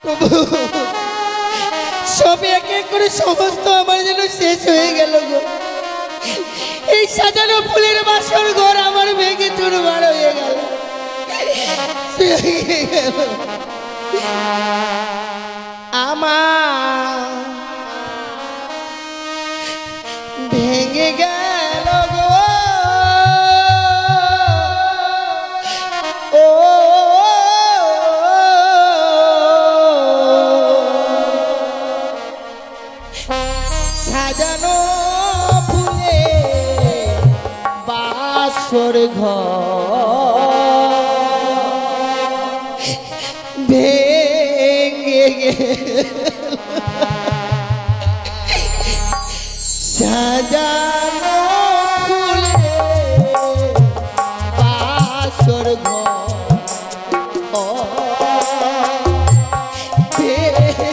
প্রভু সব এক এক করে সমস্ত আমার যেন শেষ হয়ে গেল গো। এই সাজানো ফুলের বাসর ঘর আমার ভেঙে চুরমার হয়ে গেল। আমার ভেঙে গেল গো। ও সাজানো ফুলে বাসর ঘর ভেঙে গেল। সাজানো ফুলে বাসর ঘর ভেঙে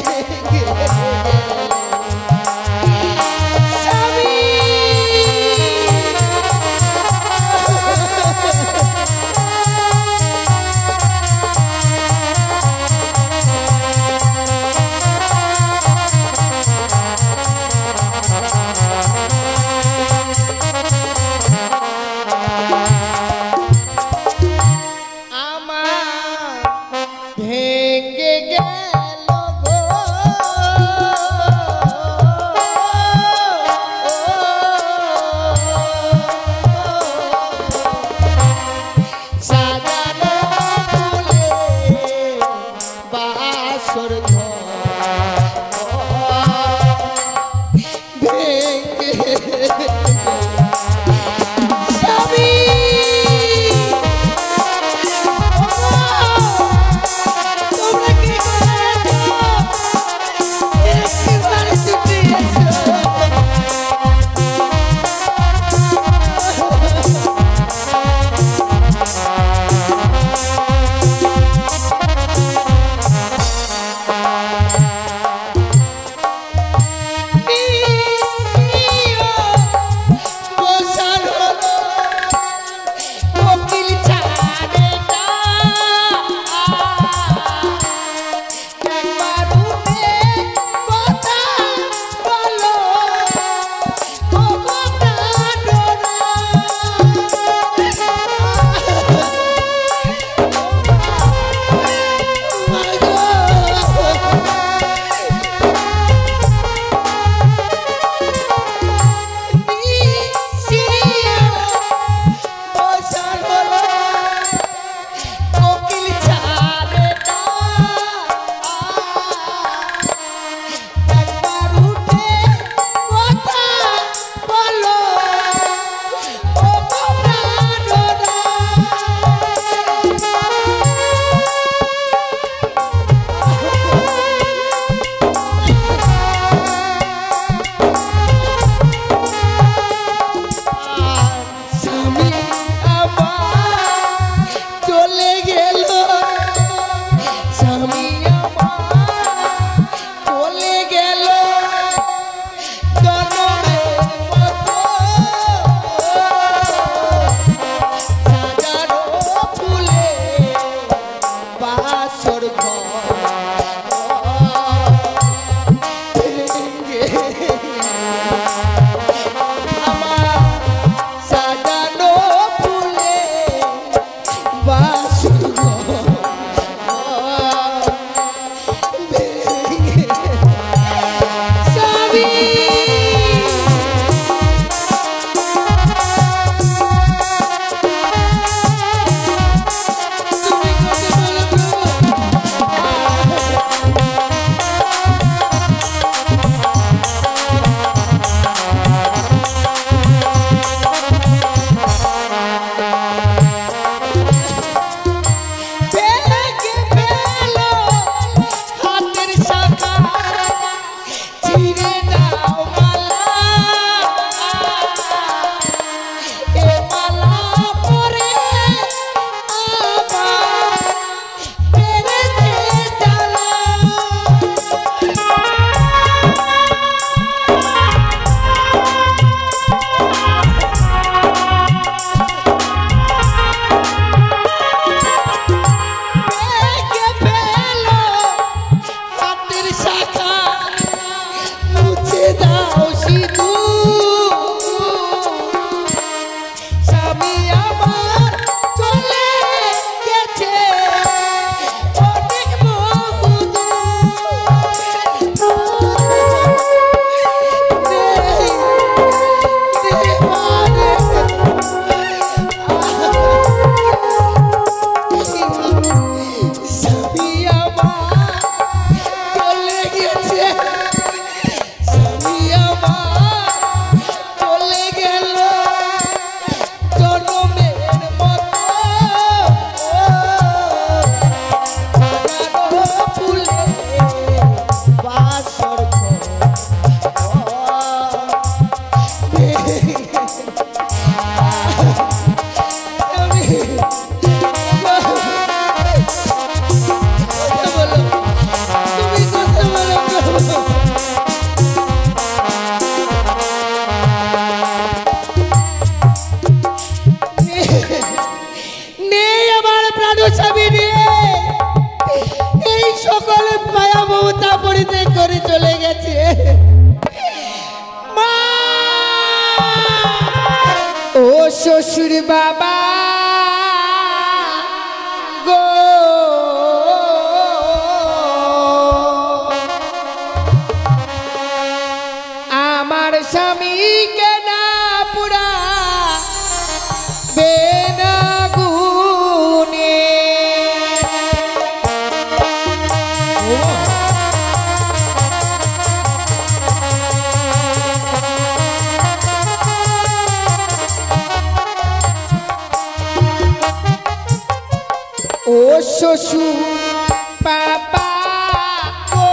ভেঙে গেল গো। সাজানো ফুলে বাসর ঘর ভেঙে স্বামী করে চলে গেছে। মা ও শ্বশুর বাবা গো, আমার স্বামীকে না পুরা বেনাগুনে। ও শ্বশুর বাবা গো,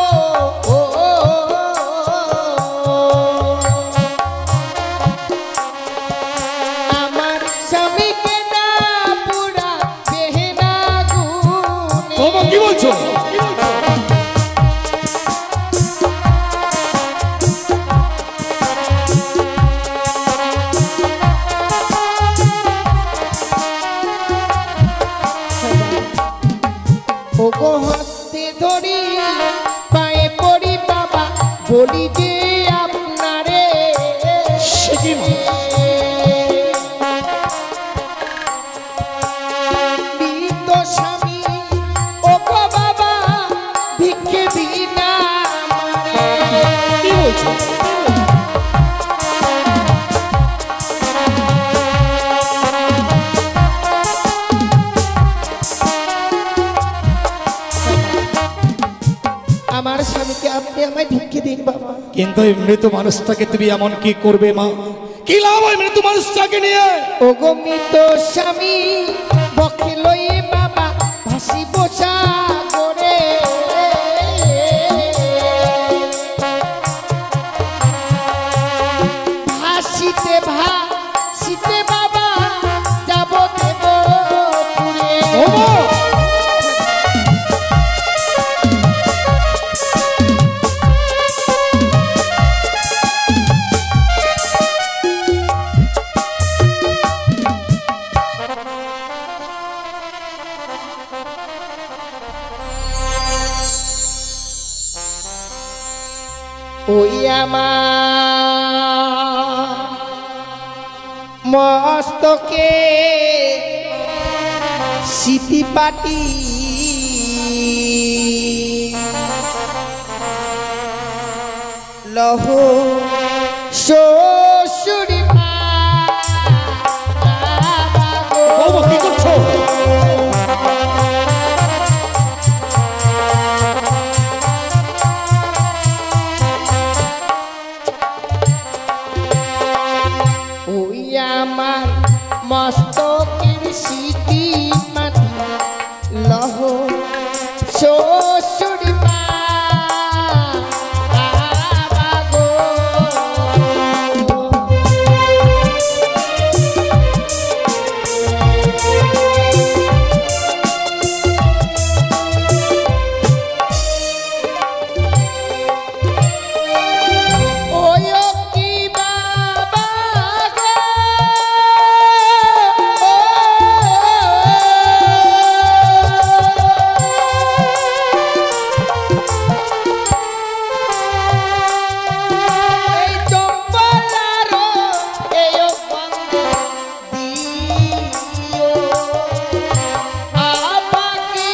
আমার স্বামীকে না পুরা বেনাগুনে। কি বলছো? ওগো হাতে ধরি পায়ে পড়ি বাবা, বলি যে আপনারে মৃত স্বামী ওগো বাবা ভিক্ষে বিনা মারে। কি বলছো? আমার স্বামীকে আপনি আমায় ভিক্ষে দিন বাবা। কিন্তু এই মৃত মানুষটাকে তুমি এমন কি করবে মা? কি লাভ হয় মৃত মানুষটাকে নিয়ে? ওগো মৃত স্বামী বকে লয়ে বাবা ভাসি বসা করে। ভাসিতে ভাসিতে বাবা যাব দেব পুরে। ওই আমার মস্তকে সিটি পাটি লহ শ্বশুরি কি করছো? ওই আমার মস্তকের সিটি মাটি লহ শ্বশুর বাবা গো। ওই কি বাবা গো, এই চম্পলারো এই বন্দে দিও আপাকে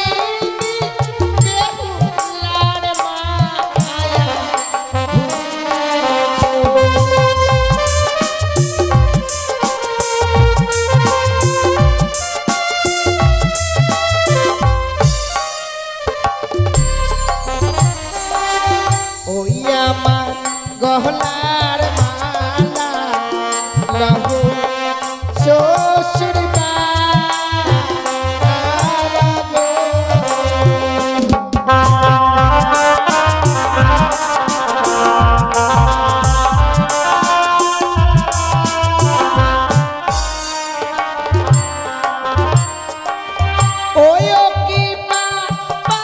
বেহুলার মায়া। ওই আমার গহনার মালা লহ শ্বশুর বাবা গো। ওই কি বাবা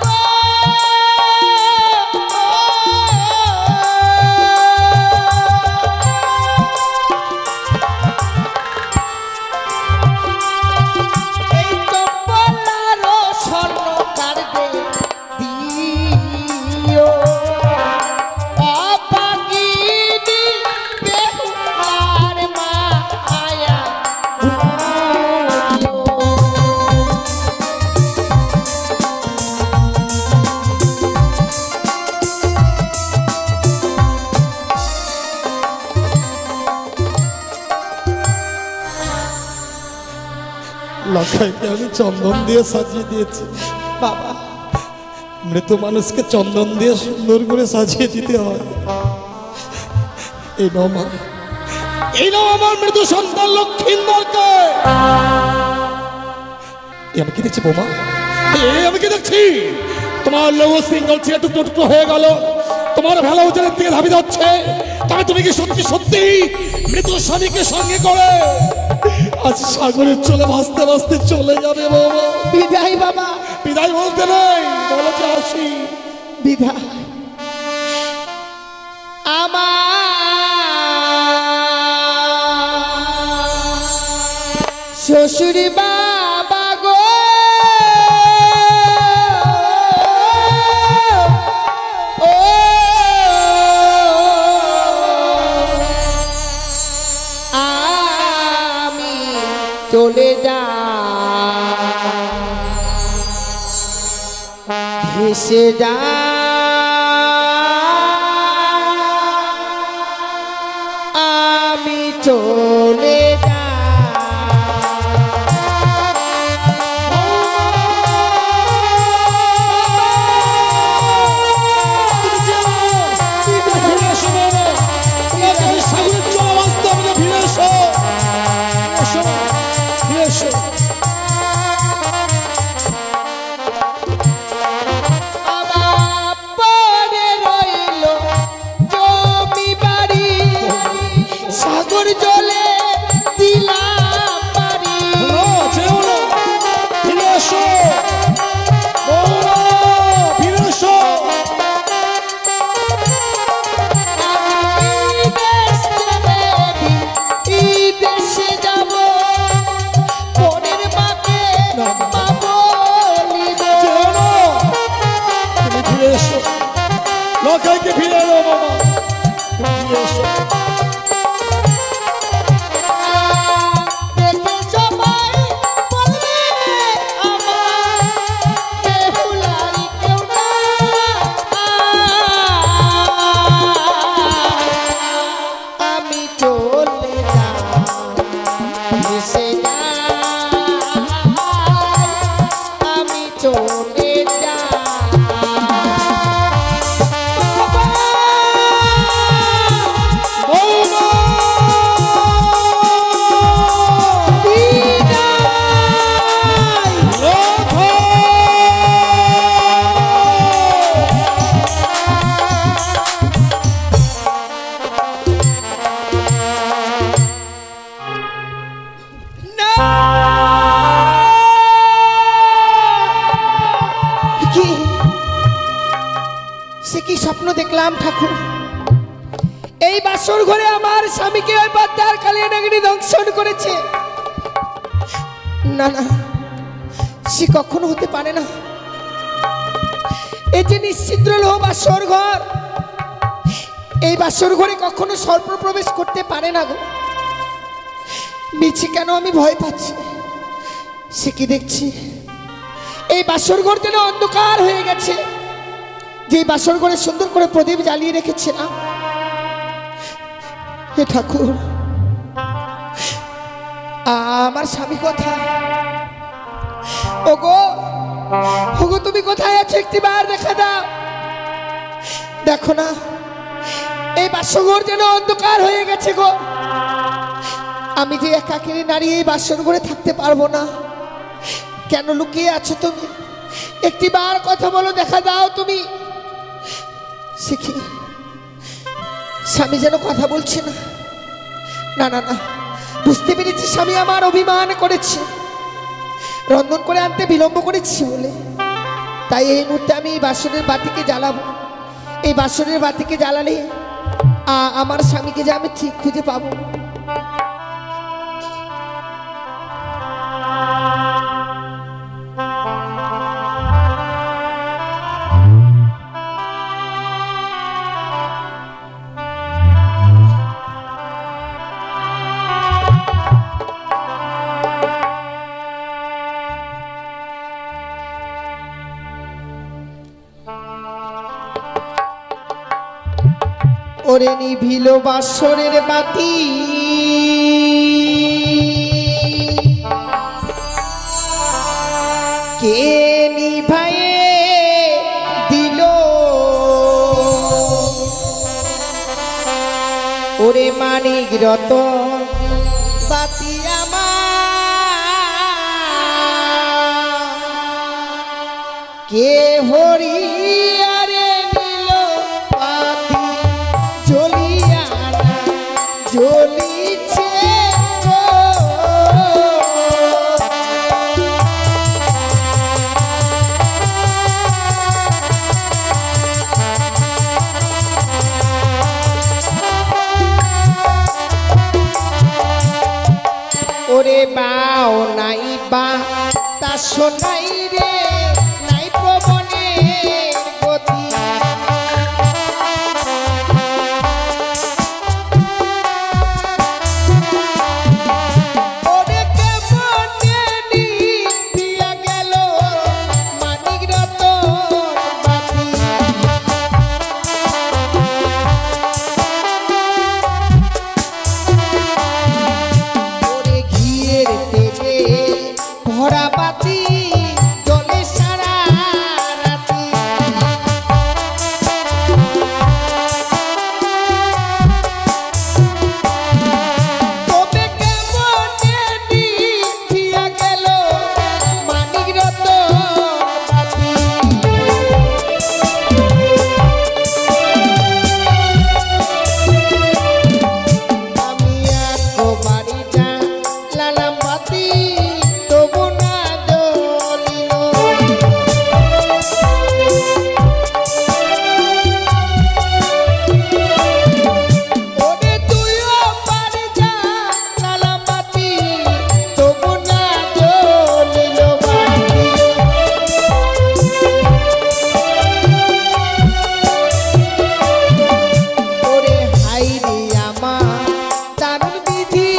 গো, লখাইকে আমি চন্দন দিয়ে সাজিয়ে দিয়েছি। বাবা মৃত মানুষকে চন্দন দিয়ে সুন্দর করে সাজিয়ে দিতে হয়। এই নাও মা, এই নাও আমার মৃত সন্তান লক্ষিন্দরকে। আমি কি দেখছি বৌমা? আমি কি দেখছি? তোমার লৌহ সিঙ্গল ছেলে টুকরো টুকরো হয়ে গেল, তোমার ভেলা উজানের দিকে ধাবিত হচ্ছে। তবে তুমি কি সত্যি সত্যি মৃত স্বামীকে সঙ্গে করে আজ সাগরের চলে ভাসতে ভাসতে চলে যাবে বাবা? বিদায় বাবা। বিদায় বলতে নেই, বলো যে আসি। বিদায়। আমার শ্বশুর বাবা গো, ও আমি চলে যা ভেসে যা আমি চলে যা। জলে দিলাম পারি, দেশে যাব পরের মাকে ফিরে এসো, লখাইকে ফিরে এলো বাবা, ফিরে এসো। স্বপ্ন দেখলাম ঠাকুর, এই বাসর ঘরে আমার স্বামীকে ওই পদ্মার কালিয়া নাগিনী দংশন করেছে। না না, সে কখনো হতে পারে না। এই যে নিশ্চিদ্র লোহ বাসর ঘর, এই বাসর ঘরে কখনো সর্প প্রবেশ করতে পারে না গো। মিছে কেন আমি ভয় পাচ্ছি? সে কি দেখছি, এই বাসর ঘর যেন অন্ধকার হয়ে গেছে। যে বাসর ঘরে সুন্দর করে প্রদীপ জ্বালিয়ে রেখেছে না, হে ঠাকুর আমার স্বামী কোথায়? ওগো ওগো, তুমি কোথায় আছো? একটিবার দেখা দাও। দেখো না, এই বাসর ঘর যেন অন্ধকার হয়ে গেছে গো। আমি যে একাকিনী নারী, এই বাসর ঘরে থাকতে পারবো না। কেন লুকিয়ে আছো তুমি? একটিবার কথা বলো, দেখা দাও তুমি। শিখি স্বামী যেন কথা বলছে না। না না না, বুঝতে পেরেছি স্বামী আমার অভিমান করেছে, রন্ধন করে আনতে বিলম্ব করেছি বলে। তাই এই মুহূর্তে আমি এই বাসনের বাতিকে জ্বালাবো। এই বাসনের বাতিকে জ্বালালে আমার স্বামীকে যে আমি ঠিক খুঁজে পাবো। ওরে নিভিল বাসরের বাতি, ওরে মানিক রতন বাতি আমার কে হরিয়ারে নিল বাতি জ্বলিয়া না জ্বলিছে গো। ওরে বাও নাই বা তা শোনাই রে নাই প্রবণের গতি ওরে কেমনে নিভিয়া গেল মানিক রতন বাতি ওরে ঘিয়ের তেলে ভরা বাতি জলে সারা রাতি তবে কেমনে নিভিয়া গেল মানিক রতন বাতি আমি একবারিটা লালাম বাতি তবু না জ্বলিল ওরে তুইও পারি যা লালাম বাতি তবু না জ্বলিল বাতি ওরে হাইরে আমার দারুণ বিধি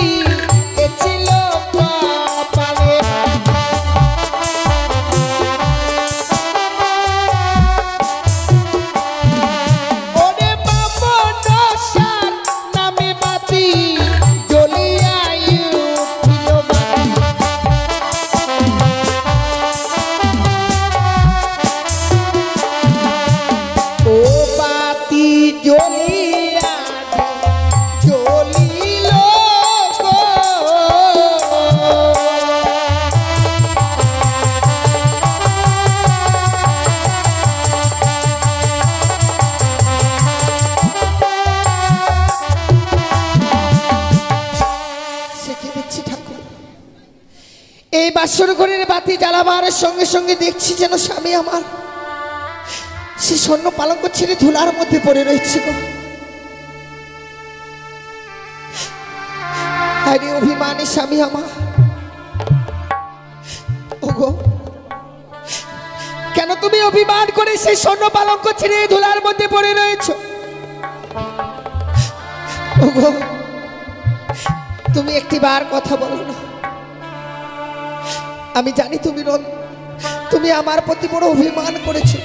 এ ছিল কপালে ওরে বামনসার নামে বাতি জ্বলিয়া উঠিল বাতি ও বাতি জ্বলিয়া জ্বলিল গো। শিখে দিচ্ছি ঠাকুর এই বাসর ঘরের বাতি জ্বালাবার সঙ্গে সঙ্গে দেখছি যেন স্বামী আমার সে স্বর্ণ পালঙ্ক ছেড়ে ধুলার মধ্যে পড়ে রয়েছে গো। আরে অভিমানী স্বামী আমার ওগো কেন তুমি অভিমান করে সেই স্বর্ণ পালঙ্ক ছেড়ে এই ধুলার মধ্যে পড়ে রয়েছো ওগো তুমি একটিবার কথা বলো না। আমি জানি তুমি আমার প্রতি বড় অভিমান করেছো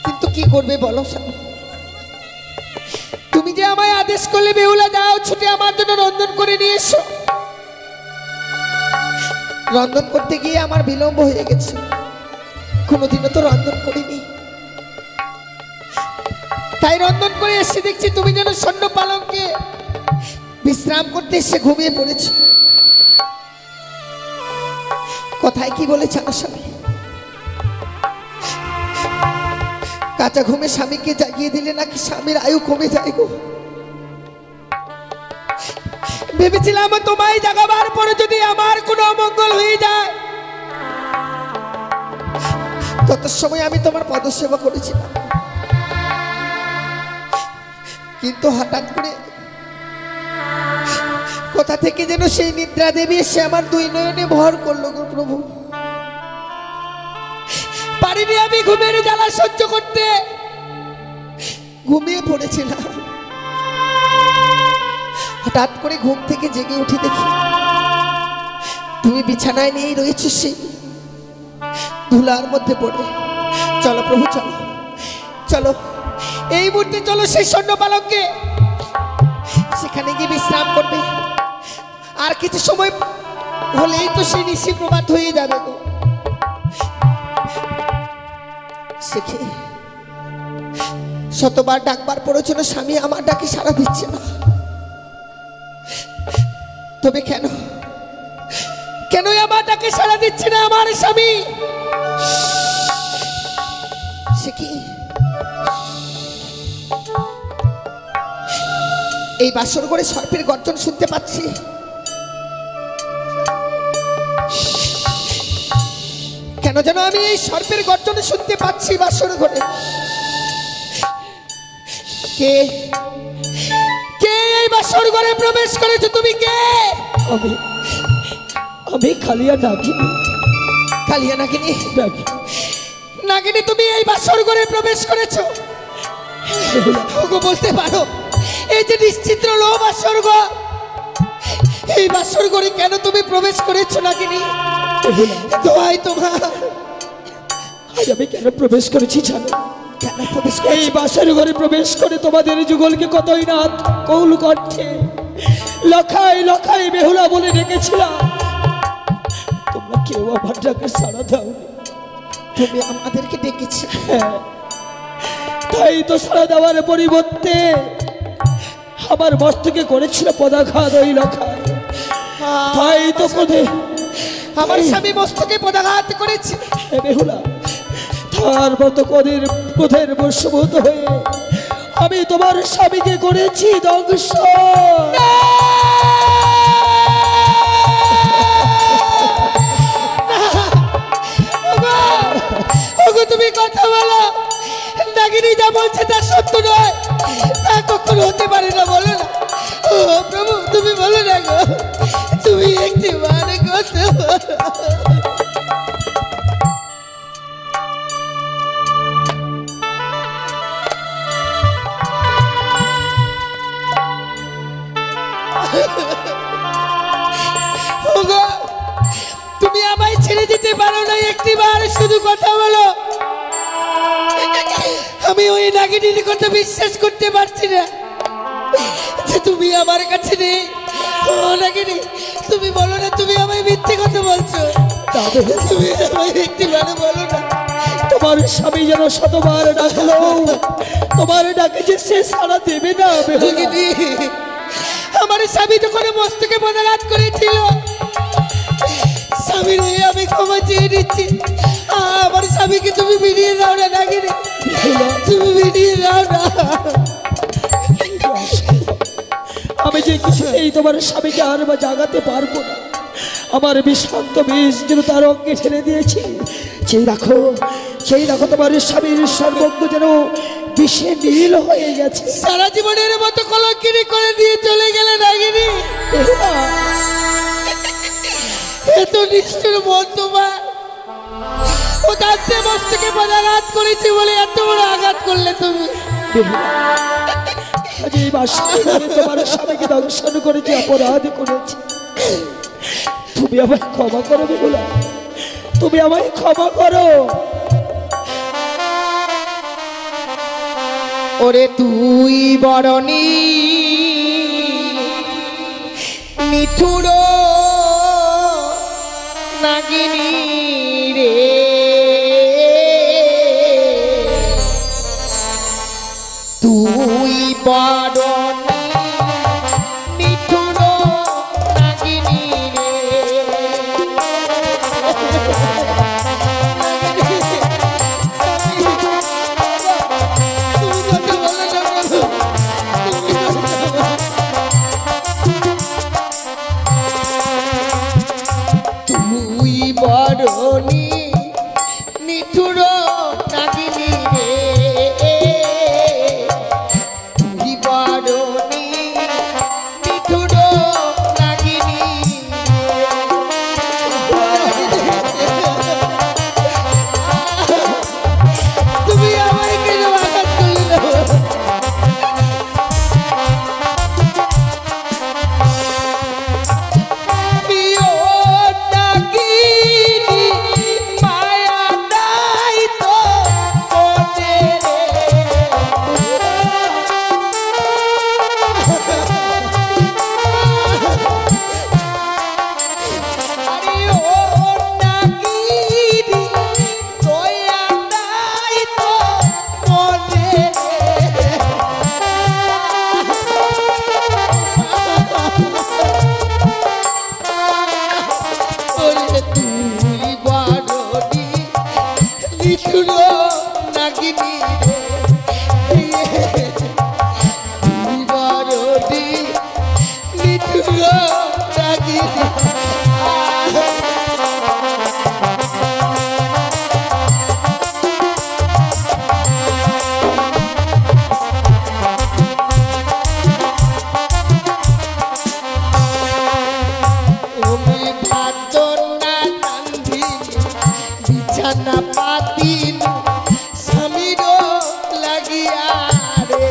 কিন্তু কি করবে বলো স্বামী তুমি যে আমায় আদেশ করলে বেহুলা যাও ছুটে আমার জন্য রন্ধন করে নিয়ে এসো রন্ধন করতে গিয়ে আমার বিলম্ব হয়ে গেছে কোনোদিনও তো রন্ধন করিনি তাই রন্ধন করে এসে দেখছি তুমি যেন স্বর্ণ পালঙ্কে বিশ্রাম করতে এসে ঘুমিয়ে পড়েছো কথায় কি বলে জানো স্বামী কাঁচা ঘুমে স্বামীকে জাগিয়ে দিলে নাকি স্বামীর আয়ু কমে যায় গো ভেবেছিলাম তোমায় জাগাবার পরে যদি আমার কোনো অমঙ্গল হয়ে যায় তত সময় আমি তোমার পদসেবা করেছিলাম কিন্তু হঠাৎ করে কোথা থেকে যেন সেই নিদ্রা দেবী এসে আমার দুই নয়নে ভর করলো গো প্রভু পারিনি আমি ঘুমের জ্বালা সহ্য করতে ঘুমিয়ে পড়েছিলাম হঠাৎ করে ঘুম থেকে জেগে উঠে দেখি তুমি বিছানায় নিয়েই রয়েছো সেই ধুলার মধ্যে পড়ে চলো প্রভু চলো চলো এই মুহূর্তে চলো সেই স্বর্ণ পালঙ্কে সেখানে গিয়ে বিশ্রাম করবে আর কিছু সময় হলেই তো সেই নিশি প্রভাত হয়ে যাবে গো। শতবার ডাকবার পরেও যেন স্বামী আমার ডাকে সাড়া দিচ্ছে না। তবে কেন কেন আমার ডাকে সাড়া দিচ্ছে না আমার স্বামী? সে কি এই বাসর ঘরে সর্পের গর্জন শুনতে পাচ্ছি? কেন যেন আমি এই সর্পের গর্জন শুনতে পাচ্ছি বাসর ঘরে? কে কে এই বাসর ঘরে প্রবেশ করেছো? তুমি কে? আমি কালিয়া নাগিনী। কালিয়া নাগিনী? নাগিনী, তুমি এই বাসর ঘরে প্রবেশ করেছো? ওগো বলতে পারো, এই যে নিশ্চিত্র লো বাসর ঘর, এই বাসর ঘরে কেন তুমি প্রবেশ করেছো নাগিনী? দোহাই তোমার। আজ আমি কেন প্রবেশ করেছি জানো? কেন প্রবেশ এই করেছো? বাসর ঘরে প্রবেশ করে তোমাদের যুগলকে কতই না কৌল করছে, লখাই লখাই বেহুলা বলে ডেকেছিলাম। তোমরা কেউ আমার ডাকে সাড়া দাওনি। তুমি আমাদেরকে ডেকেছি। হ্যাঁ, তাই তো সাড়া দেওয়ার পরিবর্তে আমার মস্তকে করেছিল পদাঘাত ওই লখাই। তাই তো ক্রোধে আমার স্বামী মস্তকে পদাঘাত করেছে। বেহুলা, তার মতো ক্রোধের বশীভূত হয়ে আমি তোমার স্বামীকে করেছি ধ্বংস। ওগো তুমি কথা বলো। নাগিনী যা বলছে তা সত্য নয়, তা কখনো হতে পারে না। বলো না। ও প্রভু, তুমি বলো না গো, তুমি একটি বার কথা বলো। ওগো, তুমি আমায় ছেড়ে যেতে পারো না, একটি বার শুধু কথা বলো। আমি ওই নাগিনীর কথা বিশ্বাস করতে পারছি না যে তুমি আমার কাছে নেই। ও নাগিনী, তুমি বলো না, তুমি আমায় মিথ্যে কথা বলছো। তুমি আমায় একটি বার বলো না। তোমার স্বামী যেন শতবার ডাকলো, তোমার ডাকে যে সে সাড়া দেবে না। নাগিনী, আমার স্বামী যখন মস্তকে পদাঘাত করেছিল, স্বামীর হয়ে আমি ক্ষমা চেয়ে নিচ্ছি। আমার স্বামীকে তুমি ফিরিয়ে দাও না নাগিনী, তুমি ফিরিয়ে দাও না। আমি যে কিছুতেই তোমার স্বামীকে আর বা জাগাতে পারবো না। আমার বিষাক্ত বিষ যেন তার অঙ্গে ঠেলে দিয়েছি। সেই দেখো, সেই দেখো, তোমার স্বামীর সর্বজ্ঞ যেন বিষে নীল হয়ে গেছে। সারা জীবনের মতো কলঙ্কিনী করে দিয়ে চলে গেলে নাগিনী। এত নিষ্ঠুর মন তোমার। ও তাতে মস্তকে পদাঘাত করেছি বলে এত বড় আঘাত করলে তুমি। আজ এই বাসর ঘরে তোমার স্বামীকে দংশন করেছি, অপরাধ করেছি। তুমি আমায় ক্ষমা করো বেহুলা, তুমি আমায় ক্ষমা করো। ওরে তুই বরণী মিঠুর নাগিনী রে, তুই বরণী মিঠুর নাগিনী রে। তুই বরণী নিঠুর নাগিনী রে, তুই বড় নাগিনী রে তুই বড়টি নিঠুর নাগিনী বিছানা পাতিন স্বামীর লাগিয়া রে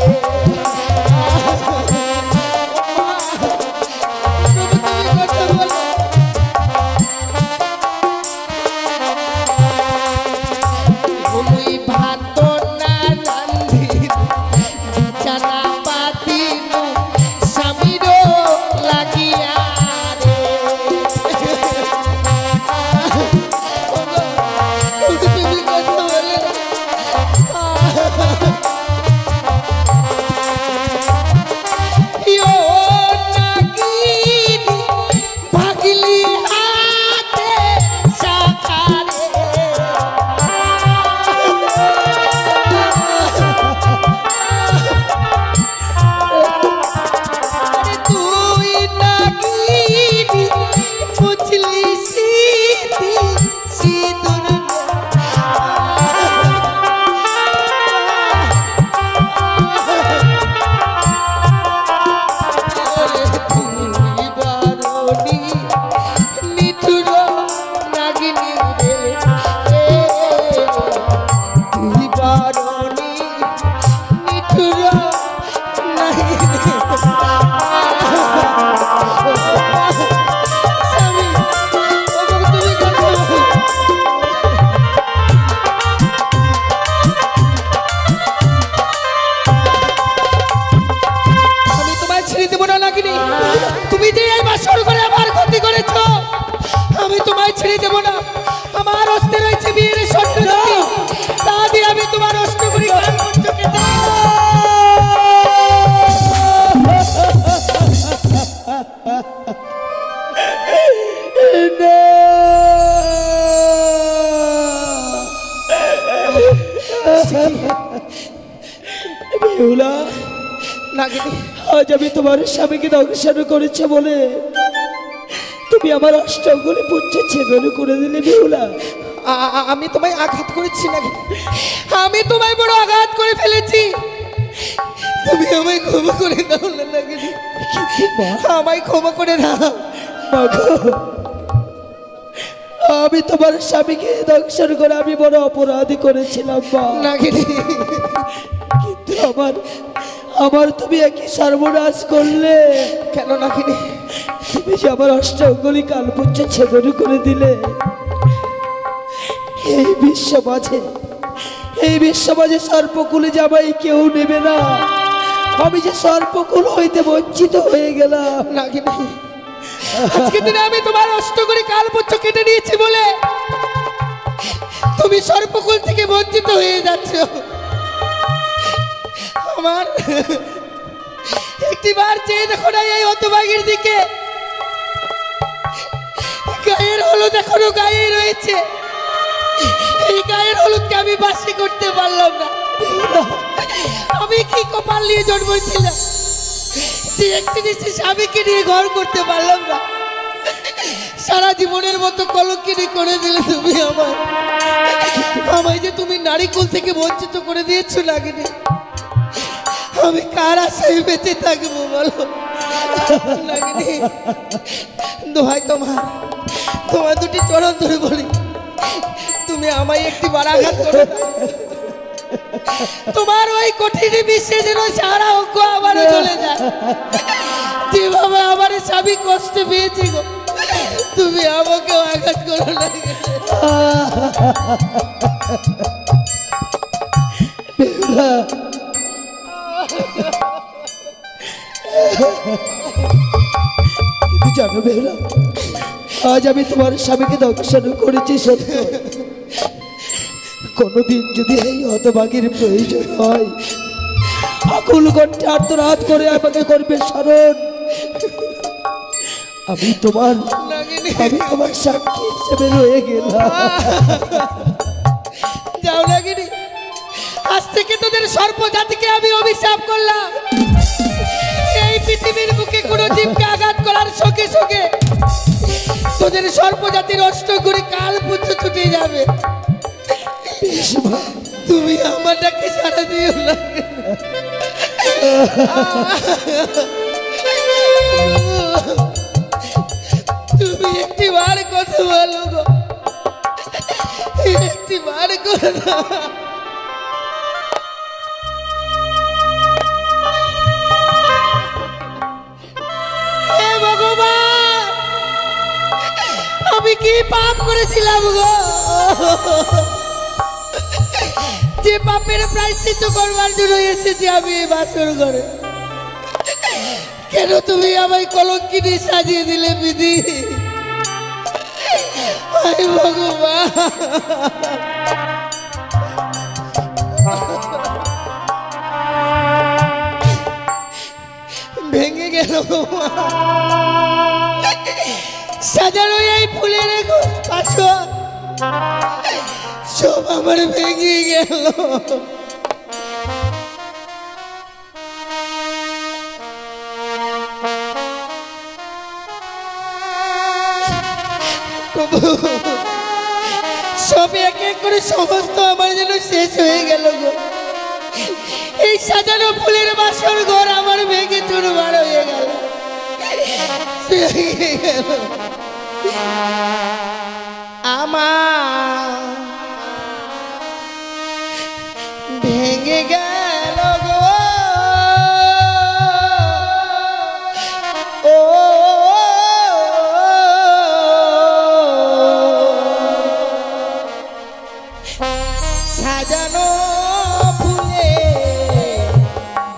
তুমি ভাত না রান্ধিন বিছানা পাতিন স্বামীর লাগিয়া রে তুমি যে এই বাসর করে আমার ক্ষতি করেছ আমি তোমায় ছেড়ে দেব না আমার অস্তে রয়েছে বিয়ের শর্ত তা দিয়ে আমি তোমার অস্ত করি বেহুলা নাগিনী আজ আমি তোমার স্বামীকে দংশন করেছে বলে তুমি আমার অষ্টগুলি পুচ্ছে ছেদন করে দিলে বেহুলা আমি তোমায় আঘাত করেছি নাকি আমি তোমায় বড় আঘাত করে ফেলেছি তুমি আমায় ক্ষমা করে দাও না নাগিনী আমায় ক্ষমা করে দাও আমি তোমার স্বামীকে দংশন করে আমি বড় অপরাধী করেছিলাম নাগিনী কিন্তু আমার তুমি একই সর্বনাশ করলে কেন নাগিনী তুমি যে আমার অষ্টগুলি কালপুচ্ছে ছেদন করে দিলে এই বিশ্বমাঝে সর্পকুলে জামাই কেউ নেবে না আমি যে সর্পকুল হইতে বঞ্চিত হয়ে গেলাম নাগিনী আজকে দিনে আমি তোমার অষ্টগুলি কালপুচ্ছ কেটে নিয়েছি বলে তুমি সর্পকুল থেকে বঞ্চিত হয়ে যাচ্ছ আমার একটিবার চেয়ে দেখো না এই হতভাগীর দিকে গায়ের হলুদ এখনো গায়ে রয়েছে এই গায়ের হলুদকে আমি বাসি করতে পারলাম না আমি কি কপাল নিয়ে জন্মেছিলাম যে একটি নিশ্চিত স্বামীকে নিয়ে ঘর করতে পারলাম না সারা জীবনের মতো কলঙ্কিনী করে দিলে তুমি আমায় যে তুমি নারীকুল থেকে বঞ্চিত করে দিয়েছো নাগিনী আমি কার আশায় বেঁচে থাকবো বলো নাগিনী দোহাই তোমার দুটি চরণ ধরে বলি তুমি আমায় একটি বাড়াঘাত করো তোমার ওই কঠিন বিশ্বে যেন সারা অঙ্ক আবারও চলে যায় যেভাবে আমার স্বামী কষ্ট পেয়েছি গো তুমি আমাকে আঘাত করো না জানো বেহুলা আজ আমি তোমার স্বামীকে দংশন করেছি সত্য কোনদিন যদি এই হতভাগীর প্রয়োজন হয় আকুল কণ্ঠে আর্তনাদ করে আমাকে করবে স্মরণ আমি তোমার সাক্ষী হিসেবে রয়ে গেলাম যাও নাগিনী থেকে তোদের সর্প জাতিকে আমি অভিশাপ করলাম, এই পৃথিবীর বুকে কোনো জীবকে আঘাত করার সঙ্গে সঙ্গে তোদের সর্প জাতির অষ্ট করে কাল পুত্র ছুটে যাবে। তুমি আমারটাকে সারা দিও না। তুমি একটি বার কথা বলো গো, একটি বার কথা। হে ভগবান, আমি কি পাপ করেছিলাম গো, যে পাপের প্রায়শ্চিত্ত করবার জন্য এসেছি আমি এই বাসর ঘরে? কেন তুমি আমায় কলঙ্কিনী সাজিয়ে দিলে বিধি? হায় ভগবান, ভেঙে গেল সাজানো এই ফুলের আসর, সব আমার ভেঙে গেল। সব এক এক করে সমস্ত আমার যেন শেষ হয়ে গেল গো। এই সাজানো ফুলের বাসর ঘর আমার ভেঙে চুরমার হয়ে গেল, ভেঙে গেল। আমার ভেঙে গেল গো, ও সাজানো ফুলে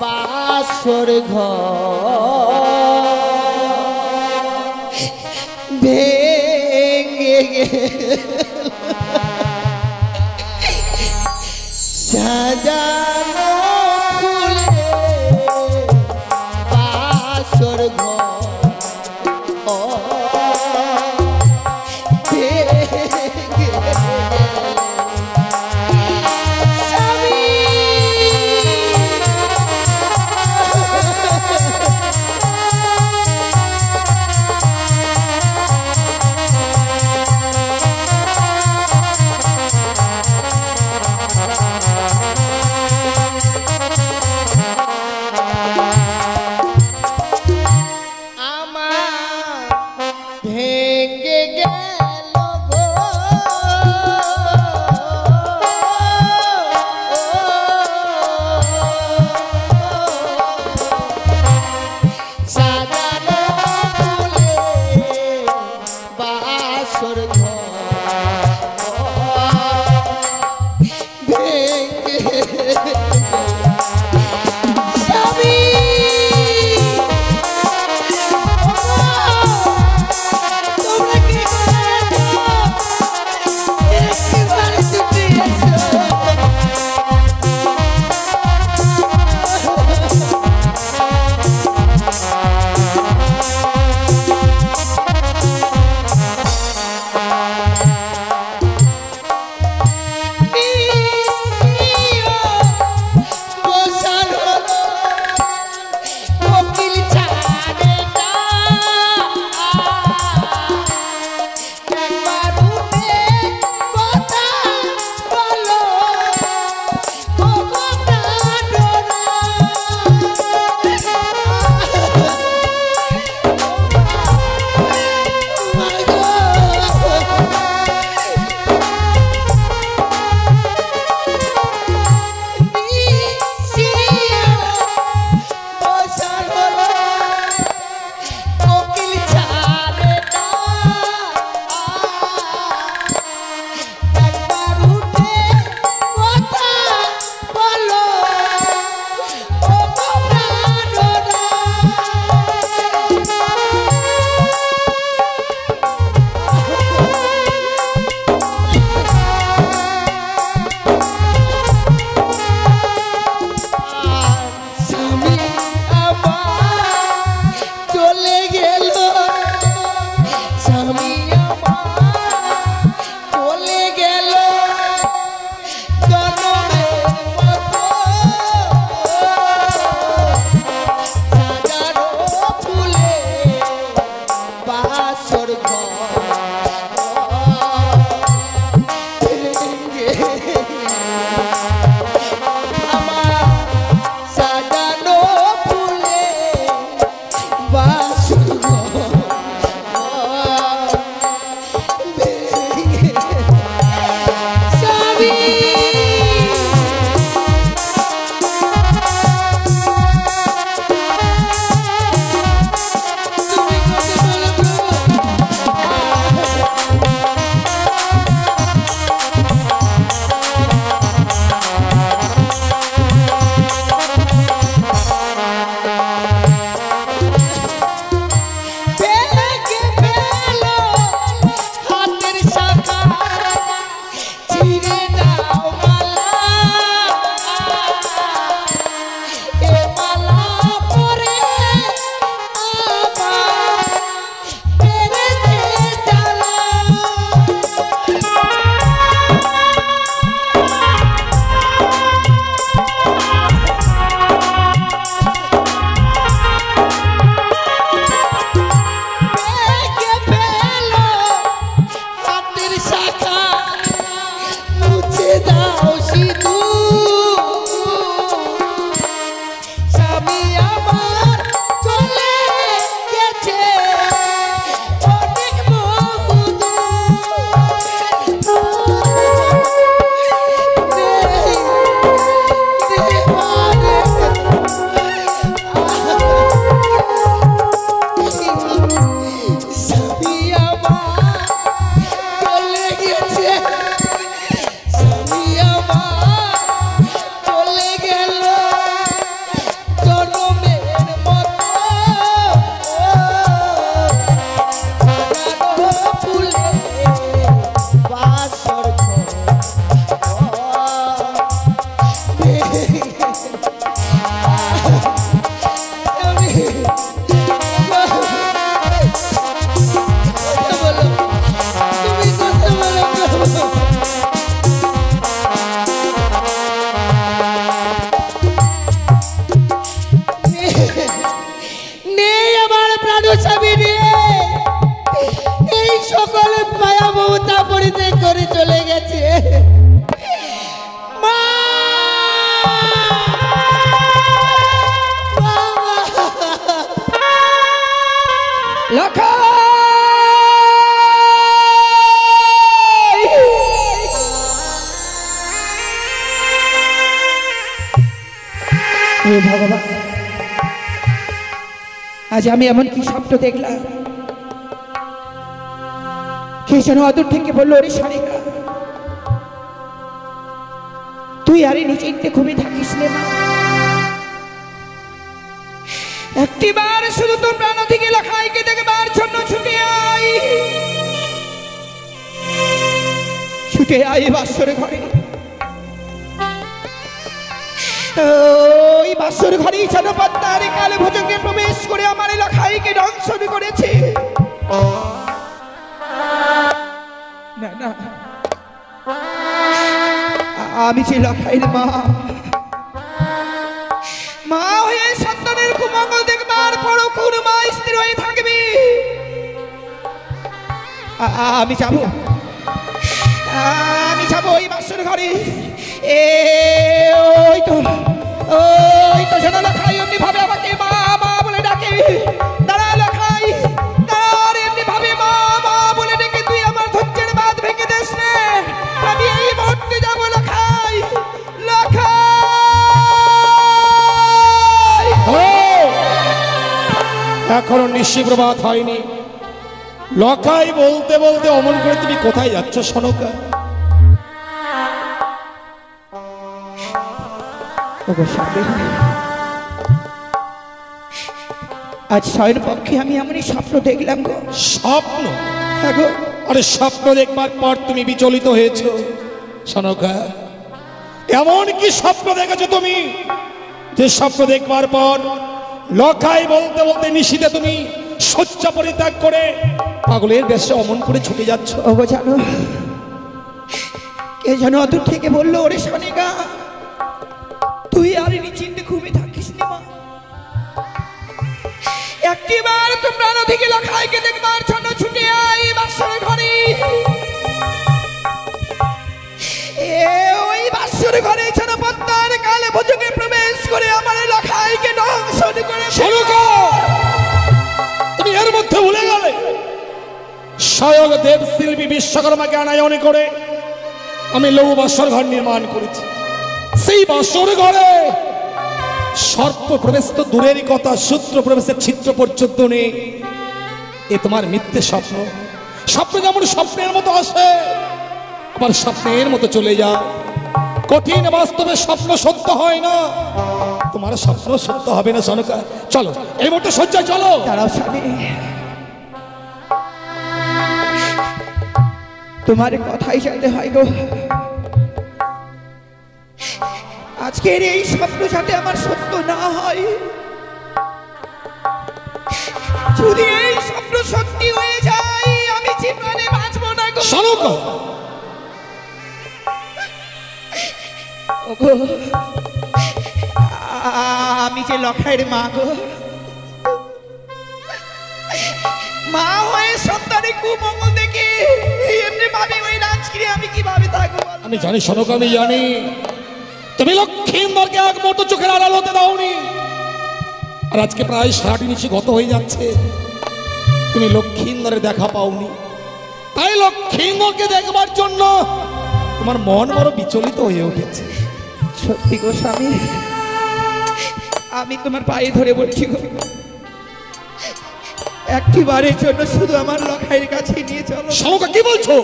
বাসর ঘর ভেঙে গেল, সাজানো ফুলে বাসর ঘর ভেঙে গেল। ভেঙে গেল গো, সাজানো ফুলে বাসর ঘর ভেঙে স্বামী। পরিত্যাগ করে চলে গেছে। মা! হে ভগবান, আজ আমি এমন কি স্বপ্ন দেখলাম? কে যেন অদূর থেকে বললো, ওরে সারিকা, তুই আরে নিচে ঘুমিয়ে থাকিস রে মা। একটিবার শুধু তোর প্রাণ থেকে লখাইকে দেখবার জন্য ছুটে আই, ছুটে আই বাসর ঘরে। ওই বাসর ঘরেই যেন পদ্মার কালে ভোজকে প্রবেশ করে আমার লখাইকে দংশন করেছে। না না, আমি যে লখাইয়ের মা, মা হয়ে সন্তানের কুমঙ্গল দেখবার পরও কোন মা স্থির হয়ে থাকবে? আমি যাবো, আমি যাবো ওই বাসর ঘরে। ওই তো যেন লখাই এমনি ভাবে আমাকে মা মা বলে ডাকে। দাঁড়া লখাই, তার এমনি ভাবে মা মা বলে ডেকে তুই আমার ধৈর্যের বাঁধ ভেঙে দিস নে। আমি এই মুহূর্তে যাবো লখাই, লখাই। এখনো নিশি প্রভাত হয়নি, লখাই বলতে বলতে অমন করে তুমি কোথায় যাচ্ছ সনকা? আজ শয়ন পক্ষে আমি এমনই স্বপ্ন দেখলাম গো। স্বপ্ন? হ্যাঁ গো। আরে স্বপ্ন দেখবার পর তুমি বিচলিত হয়েছ সনকা? এমন কি স্বপ্ন দেখেছো তুমি যে স্বপ্ন দেখবার পর লখাই বলতে বলতে নিশিতে তুমি শয্যা পরিত্যাগ করে পাগলের বেশে অমন করে ছুটে যাচ্ছ? ওগো জানো, কে যেন অদূর থেকে বললো, ওরে সনিকা, তুই আর নিশ্চিন্তে ঘুমিয়ে থাকিস না মা। একটিবার তো প্রাণ থেকে লখাইকে দেখবার জন্য ছুটে আই বাসর ঘরে। ওই বাসর ঘরে যেন পদ্মার কালে ভোজকে প্রবেশ করে আমার লখাইকে দংশন করে। সনকা, তুমি এর মধ্যে ভুলে গেলে স্বয়ং দেব শিল্পী বিশ্বকর্মাকে আনায়নে করে আমি লৌহ বাসর ঘর নির্মাণ করেছি। সেই বাসর ঘরে সর্প প্রবেশ তো দূরেরই কথা, সূত্র প্রবেশের ছিদ্র পর্যন্ত নেই। এ তোমার মিথ্যে স্বপ্ন। স্বপ্ন যেমন স্বপ্নের মতো আসে, আবার স্বপ্নের মতো চলে যায়। কঠিন বাস্তবে স্বপ্ন সত্য হয় না, তোমার স্বপ্ন সত্য হবে না সনকা। চলো এই মুহূর্তে শয্যায় চলো। দাঁড়াও স্বামী, তোমার কথাই যাতে হয় গো। আজকের এই স্বপ্ন যাতে আমার সত্য না হয়। যদি এই স্বপ্ন সত্যি হয়ে যায়, আমি জীবনে বাঁচবো না গো। সনকা, ওগো, আমি যে লখাইয়ের মা গো, মা হয়ে সন্তানের কুমঙ্গল দেখে এমনি ভাবে ওই রাজগিরি আমি কিভাবে থাকবো? আমি জানি সনকা, আমি জানি তুমি লক্ষ্মীন্দরকে এক মুহূর্ত চোখের আড়াল হতে দাওনি। আর আজকে প্রায় 60 নিশি গত হয়ে যাচ্ছে, তুমি লক্ষ্মীন্দরের দেখা পাওনি। তাই লক্ষ্মীন্দরকে দেখবার জন্য তোমার মন বড় বিচলিত হয়ে উঠেছে। সত্যি গো স্বামী, আমি তোমার পায়ে ধরে বলছি গো, একটি বারের জন্য শুধু আমার লখাইয়ের কাছে নিয়ে চলো। সনকা, কি বলছো?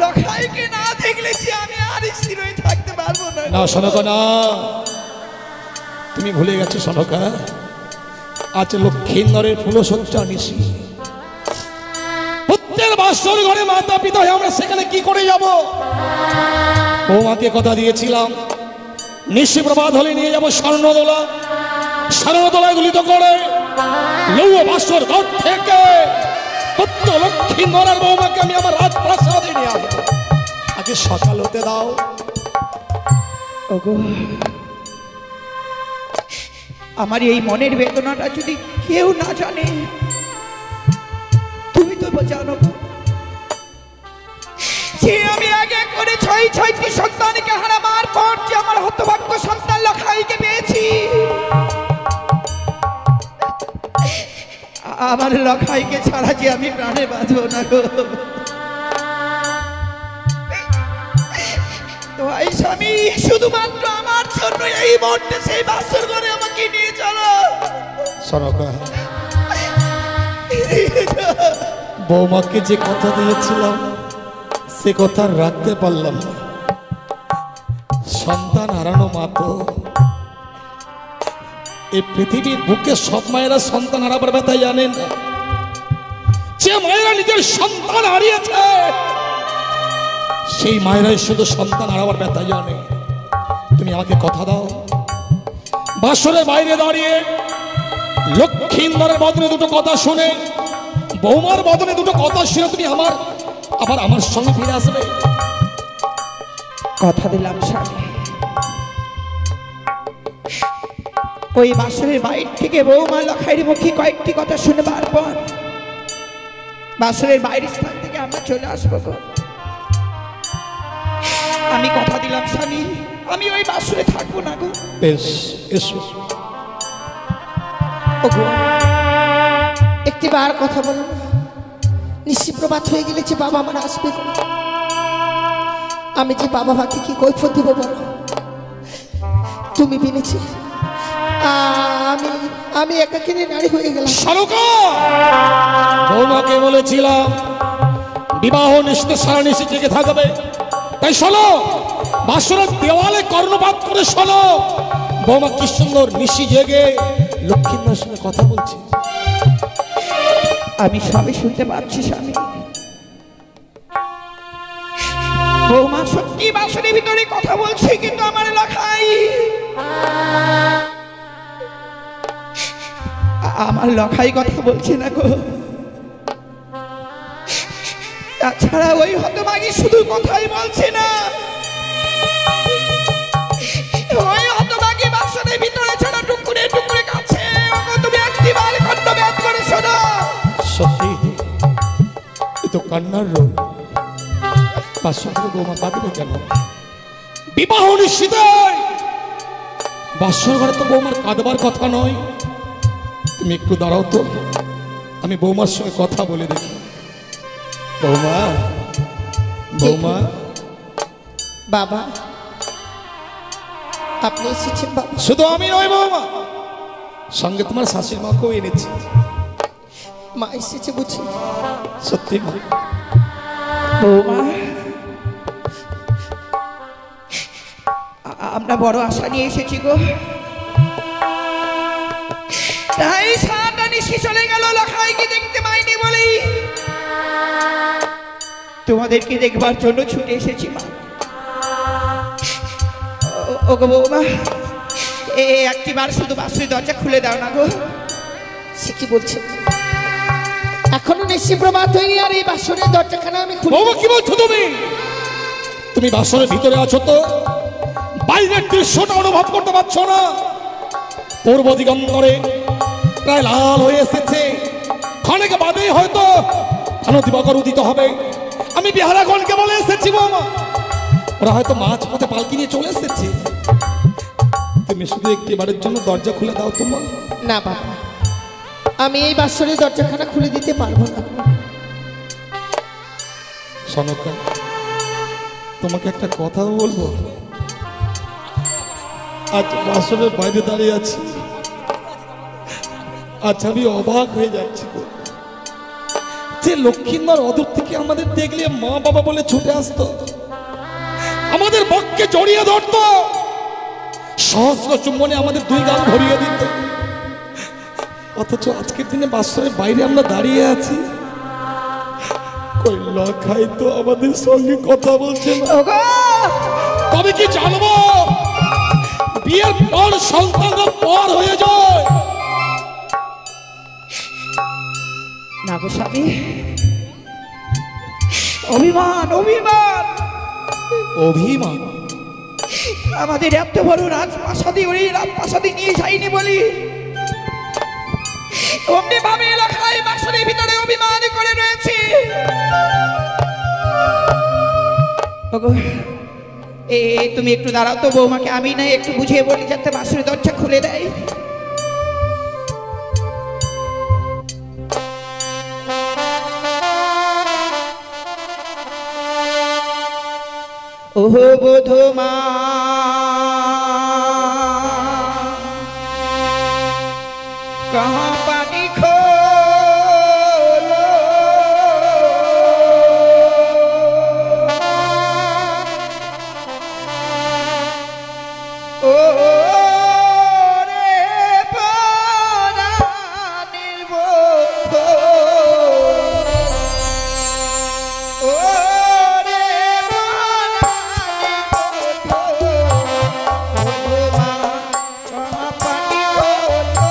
লখাইকে না দেখলে যে আমি আর স্থির হয়ে থাকতে পারবো না। না সনকা, না, তুমি ভুলে গেছো সনকা। আজ লক্ষ্মীন্দরের ফুলসজ্জা নিশি, প্রত্যেক বাসর ঘরে মাতা পিতা হয়ে আমরা সেখানে কি করে যাব? বৌমাকে কথা দিয়েছিলাম, নিশি প্রভাত হলে নিয়ে যাবো স্বর্ণদোলা। স্বর্ণদোলায় গুলিত করে লৌহ বাসর ঘর থেকে প্রত্যেক লক্ষ্মীন্দরের বৌমাকে আমি আমার রাজপ্রাসাদে নিয়ে আসবো। আগে সকাল হতে দাও। ওগো, আমার এই মনের বেদনাটা যদি কেউ না জানে, তুমি তো জানো। আমি আগে করে ছয়টি সন্তানকে হারাবার পর যে আমার হতভাগ্য সন্তান লখাইকে পেয়েছি, আমার লখাইকে ছাড়া যে আমি প্রাণে বাঁচব না গো। ভাই স্বামী, শুধুমাত্র আমার জন্য এই মুহূর্তে সেই বাসর ঘরে আমাকে নিয়ে চলো। সনকা, বৌমাকে যে কথা দিয়েছিলাম সে কথা রাখতে পারলাম না। সন্তান হারানো মা তো এই পৃথিবীর বুকে সব মায়েরা সন্তান হারাবার ব্যথা জানেন না। যে মায়েরা নিজের সন্তান হারিয়েছে সেই মায়েরাই শুধু সন্তান হারাবার ব্যথা জানে। তুমি আমাকে কথা দাও, বাসরের বাইরে দাঁড়িয়ে লক্ষ্মীন্দরের বদনে দুটো কথা শুনে, বৌমার বদনে দুটো কথা শুনে তুমি আবার আমার সঙ্গে ফিরে আসবে। কথা দিলাম স্বামী, ওই বাসরের বাইর থেকে বৌমা লখাইয়ের মুখে কয়েকটি কথা শুনবার পর বাসরের বাইরের স্থান থেকে আমরা চলে আসবো গো। আমি কথা দিলাম স্বামী, আমি ওই বাসরে থাকবো না গো। বেশ, এসো। একটি বার কথা বলুন, নিশিপ্রভাত হয়ে গেলে যে বাবা আমার আসবে, আমি যে বাবা মাকে কি কৈফিয়ত দেব বলো? তুমি বিনেছি, আমি একাকিনী নারী হয়ে গেলাম। বৌমাকে বলেছিলাম বিবাহ নিশ্চিত সারা নিশ্চিত জেগে থাকবে, তাই শোনো, বাসরের দেওয়ালে কর্ণপাত করে শোনো, বৌমা কি সুন্দর নিশি জেগে লক্ষ্মীন্দরের সঙ্গে কথা বলছে। আমি সবই শুনতে পাচ্ছি স্বামী। বৌমা সত্যি বাসনের ভিতরে কথা বলছে, কিন্তু আমার লখাই কথা বলছে না গো। তাছাড়া ওই হতভাগী শুধু কথাই বলছে না, ওই হতভাগী বাসনের ভিতরে ছাড়া টুকুরে টুকুরে কাছে। তুমি একটিবার কণ্ঠব্যাত করে শোনো। সত্যি এ তো কান্নার রোগ। বাসরে বৌমা কাঁদবে কেন? বিবাহ নিশ্চিত, বাসর ঘরে তো বৌমার কাঁদবার কথা নয়। তুমি একটু দাঁড়াও তো, আমি বৌমার সঙ্গে কথা বলে দেখি। বৌমা, বৌমা। বাবা, আপনি এসেছেন বাবা? শুধু আমি নয় বৌমা, সঙ্গে তোমার শাশুড়ি মাকেও এনেছি। মা এসেছে বুঝি? সত্যি মা। বৌমা, আমরা বড় আশা নিয়ে এসেছি গো। তাই সারাটা নিশি চলে গেল লখাইকে দেখতে পাইনি বলেই তোমাদেরকে দেখবার জন্য ছুটে এসেছি মা। ও গো বৌমা, একটিবার শুধু বাসুরি দরজা খুলে দাও না গো। সে কি বলছে? এখনো নিশি প্রভাত হয়নি আর এই বাসনের দরজাখানা আমি খুলে। বৌমা কি বলছো তুমি? তুমি বাসনের ভিতরে আছো তো বাইরের দৃশ্যটা অনুভব করতে পারছো না? পূর্ব দিগন্তরে প্রায় লাল হয়ে এসেছে, ক্ষণিক বাদে হয়তো আলো দিবাকর উদিত হবে। আমি বিহারাগণকে বলে এসেছি বৌমা, ওরা হয়তো মাছ পথে পালকি নিয়ে চলে এসেছে। তুমি শুধু একটিবারের জন্য দরজা খুলে দাও তোমার। না বাবা, আমি এই বাসনের দরজাখানা খুলে দিতে পারবো না। সনকা, তোমাকে একটা কথা বলবো। আজ বাসনের বাইরে দাঁড়িয়ে আছি, আজ আমি অবাক হয়ে যাচ্ছি যে লক্ষ্মীন্দর অদূর থেকে আমাদের দেখলে মা বাবা বলে ছুটে আসতো, আমাদের বক্ষে জড়িয়ে ধরতো, সহস্র চুম্বনে আমাদের দুই গাল ভরিয়ে দিত। অথচ আজকের দিনে বাসরের বাইরে আমরা দাঁড়িয়ে আছি, কই লখাই তো আমাদের সঙ্গে কথা বলছে না। তবে কি জানবো বিয়ের পর সন্তানরা পর হয়ে যায় না গো স্বামী? অভিমান, অভিমান, অভিমান। আমাদের এত বড় রাজপ্রাসাদে ওই রাজপ্রাসাদে নিয়ে যায়নি বলি অমনি ভাবে এলাকায় বাসনের ভিতরে অভিমান করে রয়েছে। ওগো, তুমি একটু দাঁড়াও তো বৌমাকে, আমি না একটু বুঝিয়ে বলি যাতে বাসুরের দরজা খুলে দেয়। ওহো বধূমা, कहाँ पानी खोलो, ओ रे पाना निर्बोध, ओ रे पाना निर्बोध, ओ माँ कहाँ पानी खोलो।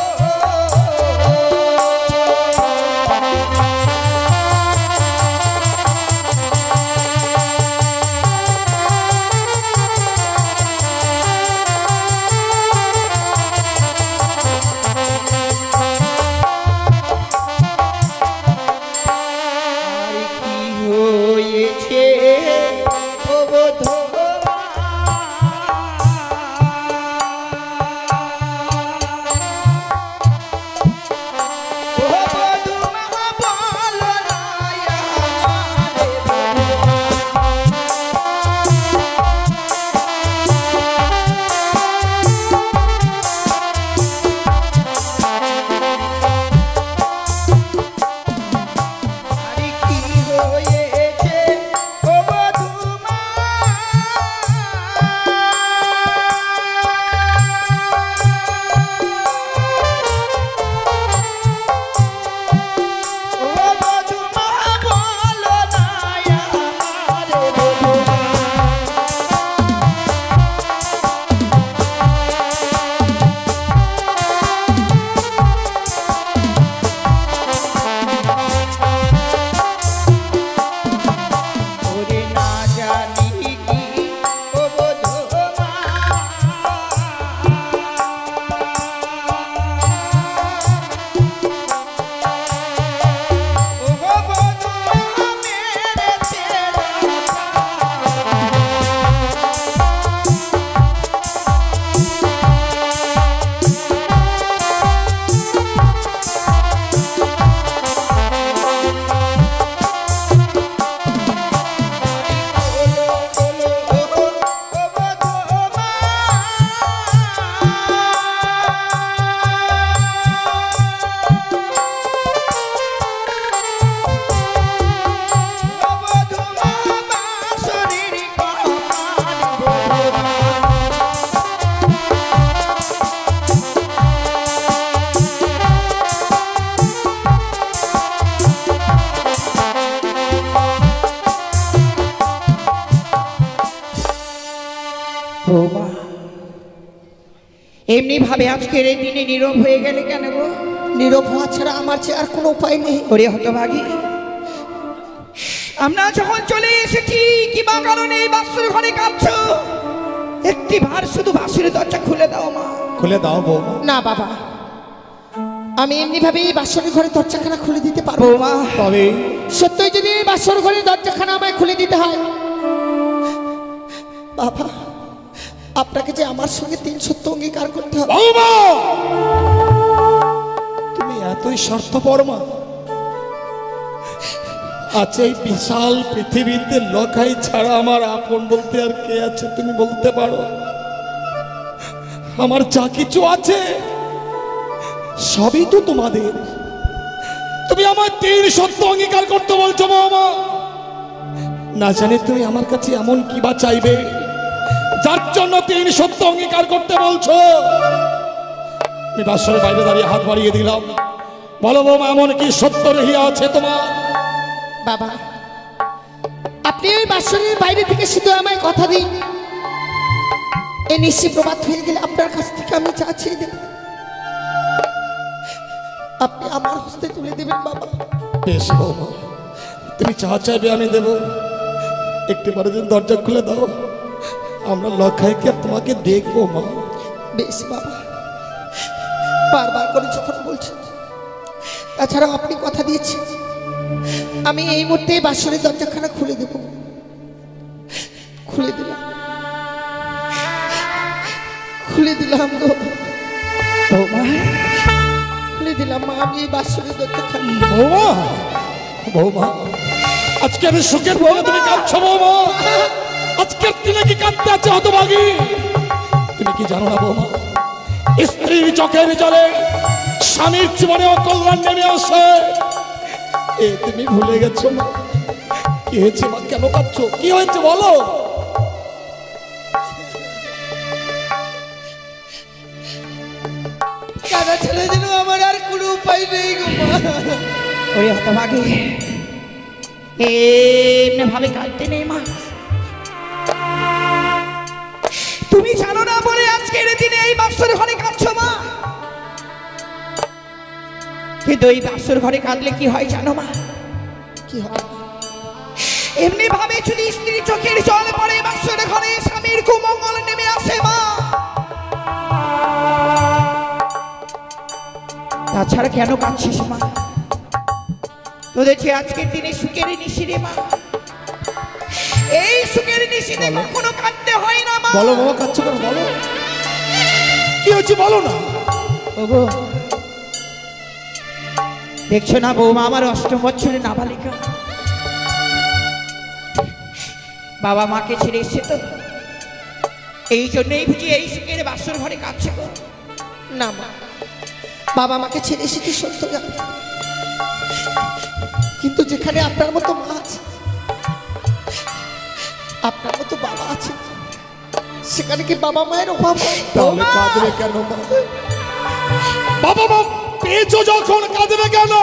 এমনি ভাবে আজকের এই দিনে নীরব হয়ে গেলে কেন গো? নীরব হওয়া ছাড়া আমার যে আর কোনো উপায় নেই। ওরে হতভাগী, আমরা যখন চলে এসেছি কিবা কারণে এই বাসুর ঘরে কাঁদছো, একটি বার শুধু বাসুরের দরজা খুলে দাও মা। খুলে দাও বৌমা। না বাবা, আমি এমনি ভাবে এই বাসর ঘরে দরজাখানা খুলে দিতে পারবো বৌমা। তবে সত্যই যদি এই বাসর ঘরের দরজাখানা আমায় খুলে দিতে হয়, বাবা আপনাকে যে আমার সঙ্গে ৩ সত্য অঙ্গীকার করতে হবে। বৌমা, তুমি এতই স্বার্থপর মা? আচ্ছা, এই বিশাল পৃথিবীতে লখাই ছাড়া আমার আপন বলতে আর কে আছে তুমি বলতে পারো? আমার যা কিছু আছে সবই তো তোমাদের। তুমি আমার ৩ সত্য অঙ্গীকার করতে বলছো বৌমা? না জানি তুমি আমার কাছে এমন কি বা চাইবে যার জন্য ৩ সত্য অঙ্গীকার করতে বলছো? আমি বাসরের বাইরে দাঁড়িয়ে হাত বাড়িয়ে দিলাম। বলো বৌমা, এমন কি সত্য রহিয়া আছে তোমার? বাবা আপনি ওই বাসরের বাইরে থেকে শুধু আমায় কথা দিন, এই নিশ্চিত প্রবাদ হয়ে গেলে আপনার কাছ থেকে আমি চা চেয়ে দেব, আপনি আমার হস্তে তুলে দেবেন বাবা। বেশ বৌমা, তুমি চা চাইবে আমি দেব। একটু পরে দিন দরজা খুলে দাও, আমরা লখাইকে তোমাকে দেখবো মা। বেশ বাবা, বারবার করে যখন বলছেন, তাছাড়া আপনি কথা দিয়েছেন আমি এই মুহূর্তে বাসরের দরজাখানা খুলে দেব। খুলে দিলাম, খুলে দিলাম গো, বৌমা খুলে দিলাম মা। আমি এই বাসুরি দত্ত খালি বৌমা, বৌমা, আজকে আমি সুখের বলে তুমি কাঁদছো বৌমা? আজকের দিনে কি কাঁদতে আছে হতভাগী? তুমি কি জানো না বৌমা, স্ত্রীর চোখের জলে স্বামীর জীবনে অকল্যাণ নেমে আসে। এ তুমি ভুলে গেছো মা? কি হয়েছে মা, কেন কাঁদছো? কি হয়েছে বলো? কাদা ছেড়ে দিল, আমার আর কোনো উপায় নেই গো মা। ওরে হতভাগী, এমনি ভাবে কাঁদতে নেই মা। তুমি জানো না বলে আজকের দিনে এই বাসর ঘরে কাঁদছো মা। কিন্তু এই বাসর ঘরে কাঁদলে কি হয় জানো মা? কি হয়? এমনি ভাবে যদি স্ত্রী চোখের জল পড়ে বাসর ঘরে স্বামীর কুমঙ্গল নেমে আসে মা। তাছাড়া কেন কাঁদছিস মা? তোদের যে আজকের দিনে সুখের নিশিরে মা, এই সুখের নিশিতে কখনো কাঁদতে হয় না মা। বলো বাবা, কাঁদছো কেন বলো? কি হচ্ছে বলো না? ওগো, দেখছো না বৌমা আমার 8ম বছরের নাবালিকা, বাবা মাকে ছেড়ে এসছে তো, এই জন্যই বুঝি এই সুখের বাসর ঘরে কাঁদছে গো। না মা, বাবা মাকে ছেড়ে এসেছি সত্য জানি, কিন্তু যেখানে আপনার মতো মা আছে, আপনার মতো বাবা আছে, সেখানে কি বাবা মায়ের অভাব হয়? তাহলে কাঁদবে কেন মা? বাবা মা পেয়েছো যখন কাঁদবে কেন?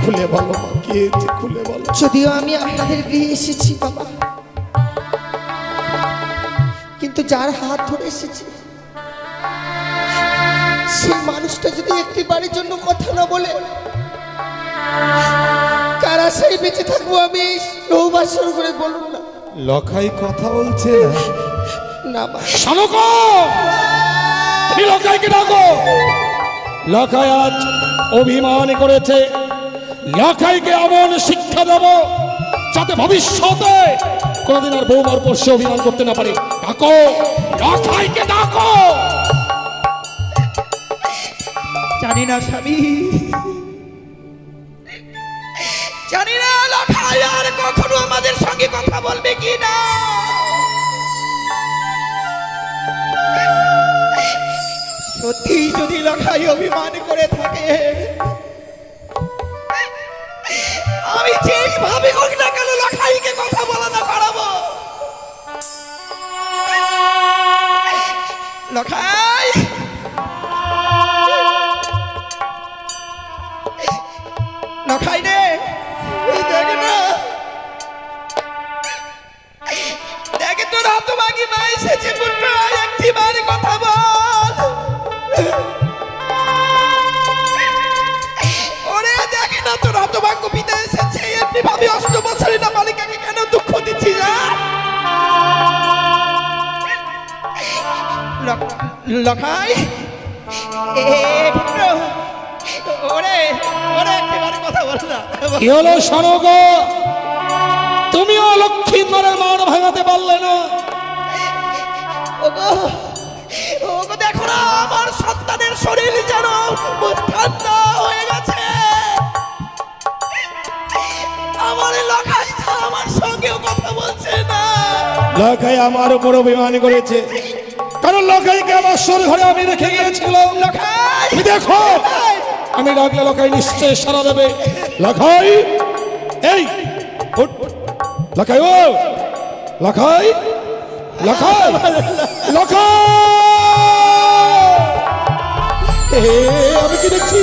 খুলে বলো মা, কি হয়েছে খুলে বলো। যদিও আমি আপনাদের গৃহে এসেছি বাবা, কিন্তু যার হাত ধরে এসেছি সেই মানুষটা যদি একটি বাড়ির জন্য কথা না বলে, কারা সেই বেঁচে থাকবো আমি নৌবাসর করে বলুন না। লখাই কথা বলছে না? না মা, শোনো গো, তুমি লখাইকে ডাকো। লখাই আজ অভিমান করেছে, লখাইকে এমন শিক্ষা দেব যাতে ভবিষ্যতে কোনদিন আর বৌমার উপর সে অভিমান করতে না পারে। ডাকো, লখাইকে ডাকো। জানি না স্বামী, জানি না লখাই আর কখনো আমাদের সঙ্গে কথা বলবে কি না। সত্যি যদি লখাই অভিমান করে থাকে, আমি যেইভাবে হোক না কেন লখাইকে কথা বলা না করাবো। লখাই, লখাই রে, দেখ না, দেখ তোর হতভাগী মা এসেছে, পুত্র একটি বার কথা বল। ওরে দেখ না, তোর হতভাগ্য পিতা এসেছে, এমনি ভাবে 8 বছরের নাবালিকাকে কেন দুঃখ দিচ্ছিস? লখাই, পুত্র, ওরে ওরে একবার কথা বল না। কি হলো শোনো গো, তুমিও লক্ষ্মীন্দরের মান ভাঙাতে পারলে না? ওগো, ওগো দেখো না, আমার সন্তানের শরীর যেন ঠান্ডা হয়ে গেছে। আমার লখাই আমার সঙ্গেও কথা বলছে না। লখাই আমার উপর অভিমান করেছে, কারণ লখাইকে আমার সর ঘরে আমি রেখে গিয়েছিলাম। লখাই, তুমি দেখো, আমি ডাকলে লখাই নিশ্চয় সারা দেবে। লখাই, এই উঠ, লখাই ও লখাই, লখাই, লখাই, আমি কি দেখছি?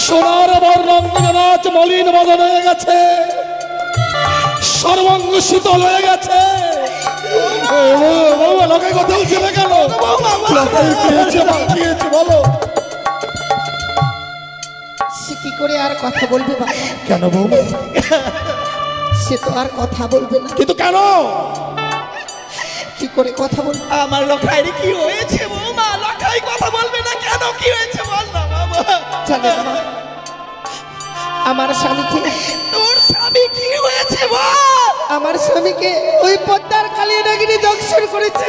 সোনার আবার রঙিন নাচ মলিন বদন হয়ে গেছে, সর্বাঙ্গ শীতল হয়ে গেছে। বাবা লখাই কথা বলছে না কেন? লখাই কি হয়েছে মা, কি হয়েছে বলো? সে কি করে আর কথা বলবে বাবা? কেন বৌমা? সে তো আর কথা বলবে না। কিন্তু কেন? কি করে কথা বলবে? আমার লখাইয়ের কি হয়েছে বৌমা? লখাই কথা বলবে না কেন? কি হয়েছে বল না বাবা। জানেন মা, আমার স্বামীকে, তোর স্বামী কি হয়েছে বল। আমার স্বামীকে ওই পদ্মার কালিয়া নাগিনী দংশন করেছে।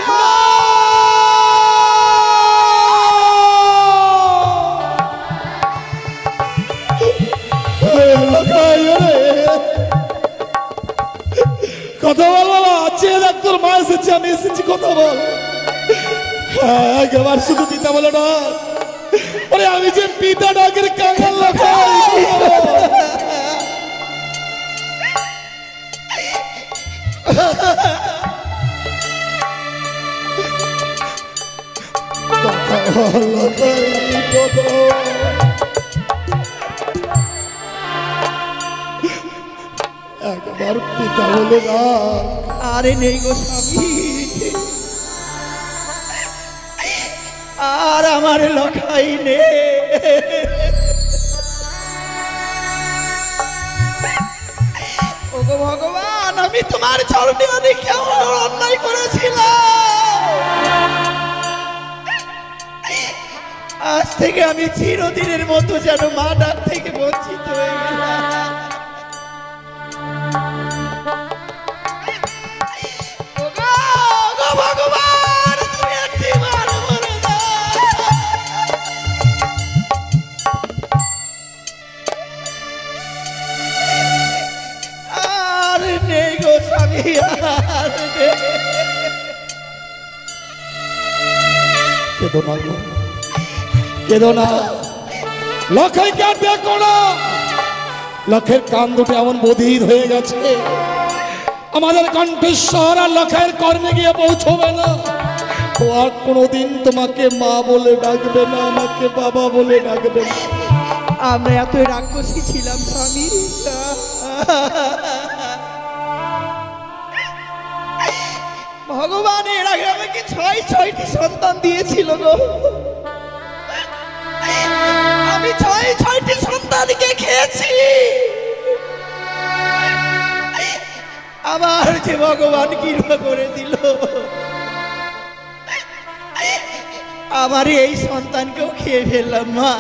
কথা বল বাবা, চেয়ে দেখ তোর মা এসেছে, আমি এসেছি, কথা বল। একবার শুধু পিতা বলে না, আরে আমি যে পিতা ডাকের কাঙাল লাখাই। একবার পিতা বলে না। আরে নেই গো স্বামী, আর আমার লখাই নেই। ওগো ভগবান, আমি তোমার চরণে অনেক কেমন অন্যায় করেছিলাম। আজ থেকে আমি চিরদিনের মতো যেন মা ডাক থেকে বঞ্চিত হয়ে গেলাম। ভগবান, তুমি একটি বার বলে দাও। আর নেই গো স্বামী, আর নেই। কেঁদো না গো, কেঁদো না। লখাইকে আর দেখো না, লখের কান দুটো এমন বধির হয়ে গেছে, আমাদের কণ্ঠস্বর আর লখাইয়ের কর্ণে গিয়ে পৌঁছবে না। ও আর কোনোদিন তোমাকে মা বলে ডাকবে না, আমাকে বাবা বলে ডাকবে না। আমরা এত রাক্ষসী ছিলাম স্বামী। ভগবান এর আগে আমাকে ছয়টি সন্তান দিয়েছিল গো। আমি ছয়টি সন্তানকে খেয়েছি। আবার যে ভগবান কৃপা করে দিল, আমার এই সন্তানকেও খেয়ে ফেললাম মা।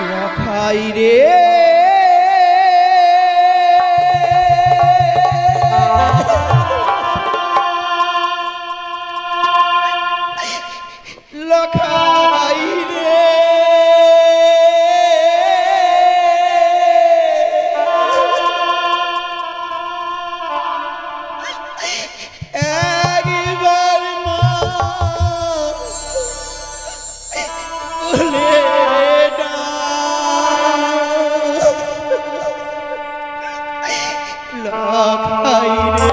লখাই রে, লখাই রে, একবার মা বলে লখাই রে।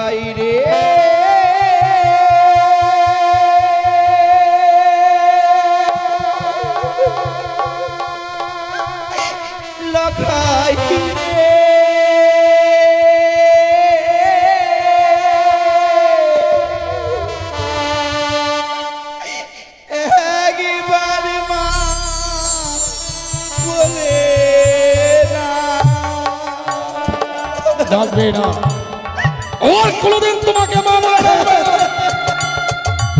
লখাই রে লখাই রে একবার মা বলে ডাকবে না আর কোনোদিন তোমাকে মানা করবে না।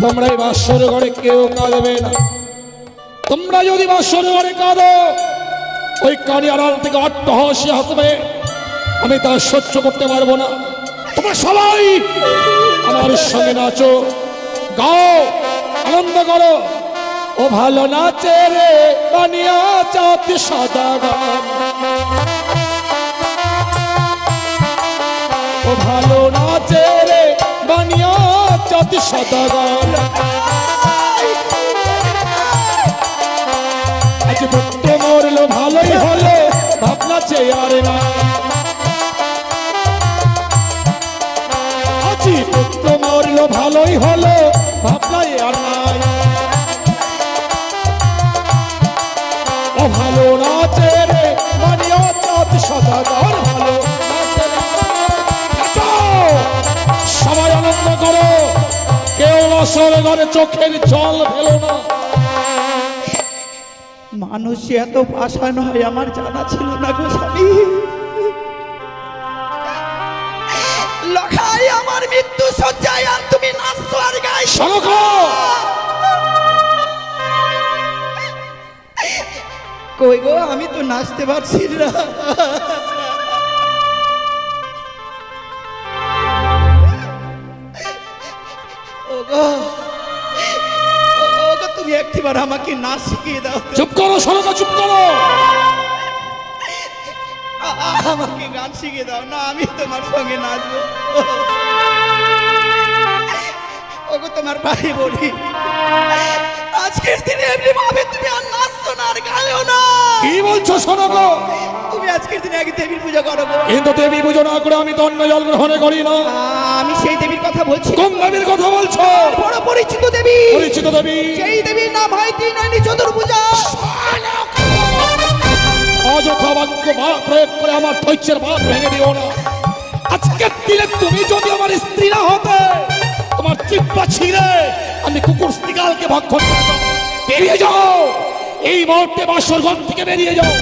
তোমরা এই বাসর ঘরে কেউ কাঁদবে না। তোমরা যদি বাসর ঘরে কাঁদো ওই কানি আড়াল থেকে অট্টহাসি হাসবে, আমি তা সহ্য করতে পারবো না। তোমরা সবাই আমার সঙ্গে নাচো, গাও, আনন্দ করো। ও ভালো নাচে রে বানিয়া চাঁদ সাদা গান, ও ভালো নাচে রে বানিয়া চাঁদ সাদা গান। আজ পুত্র মরলো ভালোই হলো, ভাবনা চেয়ার না। আজ পুত্র মরলো ভালোই হলো, ভাবনা আর নাই। ও ভালো নাচে রে বানিয়া চাঁদ সাদা গান, ভালো নাচে রে। সবাই আনন্দ করো, কেউ আসর ঘরে চোখের জল ফেলো না। মানুষ এত পাষাণ হয় আমার জানা ছিল না গো স্বামী। লখাই আমার মৃত্যু সজ্জায় আর তুমি নাচছো আর গাইছো। কই গো, আমি তো নাচতে পারছি না। তুমি একটিবার আমাকে নাচ শিখিয়ে দাও। চুপ করো সরকা, চুপ করো। আমাকে গান শিখিয়ে দাও না, আমি তোমার সঙ্গে নাচবো। ওগো তোমার ভাই বলি, আজকের দিনে এমনি ভাবে তুমি আর নাচছো না আর গাইও না। কি বলছো শোনগো? তুমি আজকের দিনে আগে দেবীর পূজা করো। কিন্তু দেবী পুজো না করে আমি তো অন্য জল গ্রহণ করি না। আমি সেই দেবীর কথা বলছি। কোন দেবীর কথা বলছো? বড় পরিচিত দেবী। পরিচিত দেবী? সেই দেবীর নাম হয় ত্রিনয়নী চতুর্ভুজা। অযথা বাক্য প্রয়োগ করে আমার ধৈর্যের বাঁধ ভেঙে দিও না। আজকের দিনে তুমি যদি আমার স্ত্রী না হতে, তোমার চিপ্পা ছিঁড়ে আমি কুকুর স্ত্রীকালকে ভক্ষণ করতাম। বেরিয়ে যাও এই মুহূর্তে, বাসর ঘর থেকে বেরিয়ে যাও।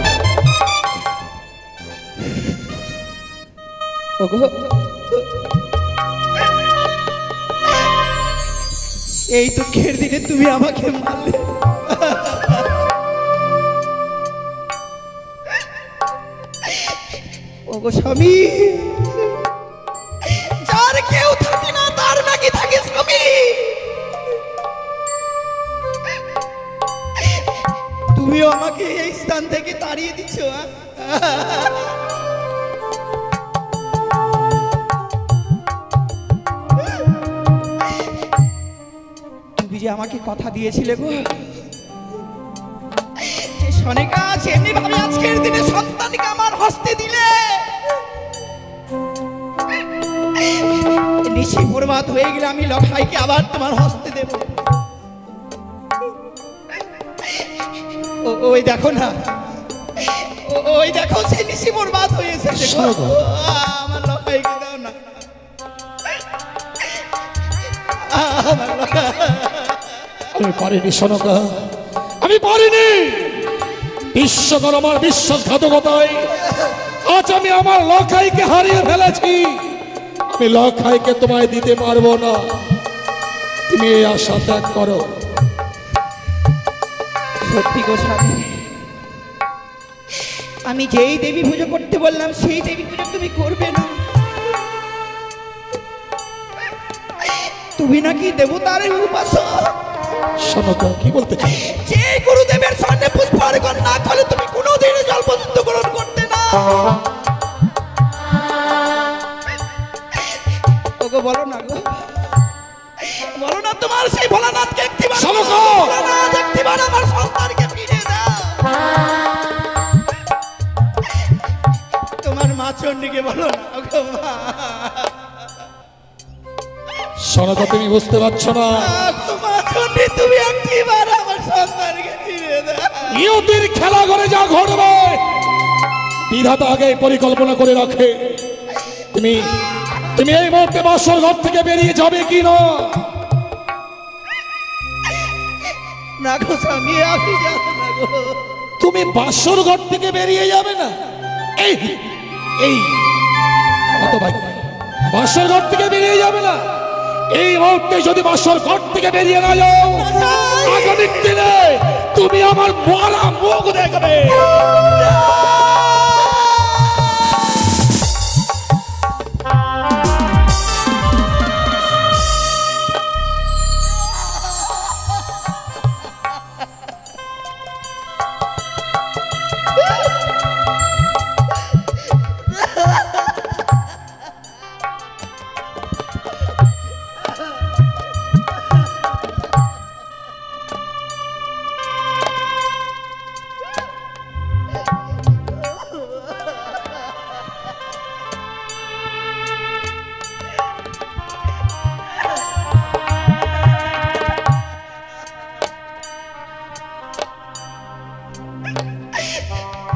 এই দুঃখের দিনে তুমি আমাকে মারলে। ওগো স্বামী, যার কেউ থাকে না তার নাকি থাকে স্বামী। তুমিও আমাকে এই স্থান থেকে তাড়িয়ে দিচ্ছ। তুমি যে আমাকে কথা দিয়েছিলে গো, যে সনেকা এমনি ভাবে আজকের দিনে সন্তানকে আমার হস্তে দিলে, নিশি বরবাদ হয়ে গেলে আমি লখাইকে আবার তোমার হস্তে দেব। ওই দেখো না, ওই দেখো সেই নিশি বরবাদ হয়েছে। আমার লখাইকে দাও না। আমি পারিনি শোনকা, আমি পারিনি। বিশ্বকর আমার বিশ্বাসঘাতকতায় আজ আমি আমার লখাইকে হারিয়ে ফেলেছি। আমি লখাইকে তোমায় দিতে পারবো না। তুমি এই আশা ত্যাগ করো। সত্যি গো স্বামী, আমি যেই দেবী পুজো করতে বললাম সেই দেবী পুজো তুমি করবে না। তুমি নাকি দেবতার উপাসক। শোনকা, কি বলতে চাই? যে গুরুদেবের সামনে পুষ্পার্ঘ্য না করলে তুমি কোনোদিন জল পর্যন্ত গ্রহণ করতে না। ওগো বলো না গো, বলো না তোমার সেই ভোলানাথকে একটিবার, ভোলানাথ একটিবার আমার সন্তানকে ফিরে দাও। তোমার মা চণ্ডীকে বলো না, ওগো মা। সনাতন তুমি বুঝতে পারছো না মা চণ্ডী, তুমি একটিবার আমার সন্তানকে ফিরে দাও। নিয়তির খেলা ঘরে যা ঘটবে বিধাতা আগে পরিকল্পনা করে রাখে। তুমি তুমি এই মুহূর্তে বাসর ঘর থেকে বেরিয়ে যাবে কি না? না গো স্বামী, আমি যাবো না গো। তুমি বাসর ঘর থেকে বেরিয়ে যাবে না? এই এই কত ভাই, বাসর ঘর থেকে বেরিয়ে যাবে না? এই মুহূর্তে যদি বাসর ঘর থেকে বেরিয়ে না যাও, আগামী দিনে তুমি আমার মরা মুখ দেখবে।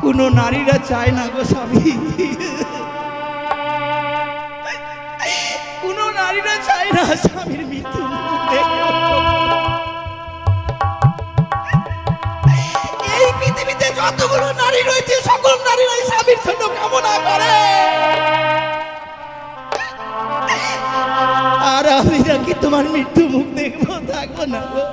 কোনো নারীরা চায় না গো স্বামী, কোনো নারীরা চায় না স্বামীর মৃত্যু দেখে। এই পৃথিবীতে যতগুলো নারী রয়েছে সকল নারীরাই স্বামীর জন্য কামনা করে। আর আমি নাকি তোমার মৃত্যু মুখ দেখবো, থাকবো না গো।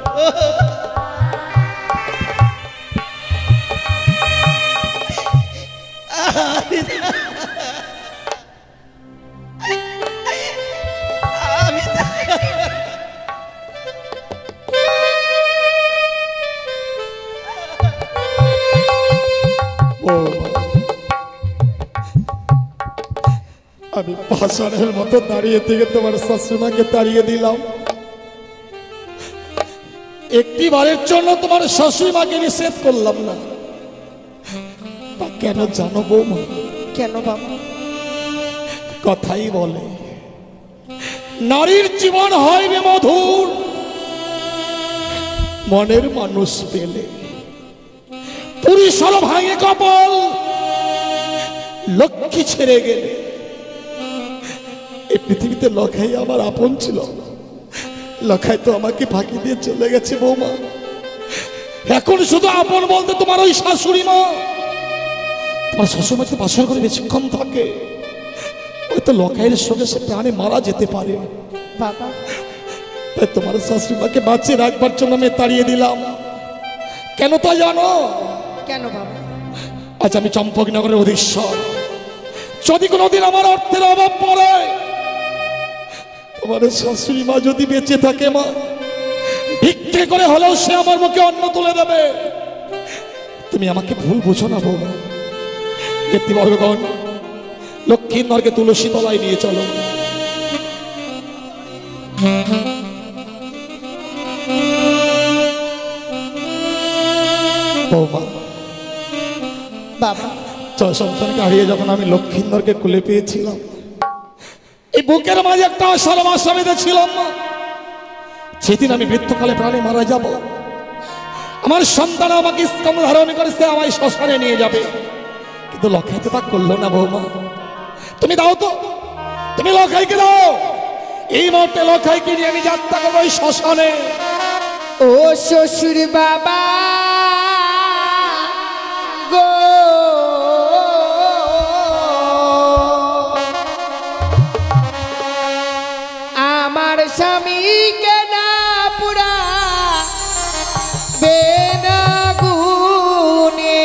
আমি পাষাণের মতো দাঁড়িয়ে থেকে তোমার শাশুড়াকে তাড়িয়ে দিলাম। একটি বারের জন্য তোমার শাশুড়ি মাকে নিষেধ করলাম না। তা কেন জানো বৌমা? কেন বাবা? কথাই বলে নারীর জীবন হয় রে মধুর, মনের মানুষ পেলে। পুরুষ হলো ভাঙে কপাল, লক্ষ্মী ছেড়ে গেলে। এই পৃথিবীতে লখাই আমার আপন ছিল, লখাই তো আমাকে ফাঁকি দিয়ে চলে গেছে বৌমা। এখন শুধু আপন বলতে তোমার ওই শাশুড়ি মা। তোমার শ্বশুর মাকে বাসর করে বেশিক্ষণ থাকে, ওই তো লখাইয়ের সঙ্গে সে প্রাণে মারা যেতে পারে বাবা। তাই তোমার শাশুড়ি মাকে বাঁচিয়ে রাখবার জন্য আমি তাড়িয়ে দিলাম। কেন তা জানো? কেন বাবা? আজ আমি চম্পকনগরের অধীশ্বর। যদি কোনোদিন আমার অর্থের অভাব পড়ে, তোমার শাশুড়ি মা যদি বেঁচে থাকে মা, ভিক্ষে করে হলেও সে আমার মুখে অন্ন তুলে দেবে। তুমি আমাকে ভুল বুঝো না বৌমা। ব্যক্তিবর্গগণ, লক্ষ্মীন্দরকে তুলসী তলায় নিয়ে চলো। বৌমা, বাবা, ছয় সন্তানকে হারিয়ে যখন আমি লক্ষ্মীন্দরকে কোলে পেয়েছিলাম, এই বুকের মাঝে একটা আশার আশা বেঁধেছিলাম না, সেদিন আমি মৃত্যুকালে প্রাণে মারা যাব, আমার সন্তান আমাকে স্কন্ধ ধারণ করেছে, আমায় শ্মশানে নিয়ে যাবে। কিন্তু লখাই তো তা করলো না বৌমা। তুমি দাও তো, তুমি লখাইকে দাও। এই মুহূর্তে লখাইকে নিয়ে আমি যাত্রা করবো ওই শ্মশানে। ও শ্বশুর বাবা গো, আমার স্বামীকে না পুরা বেনা গুনে।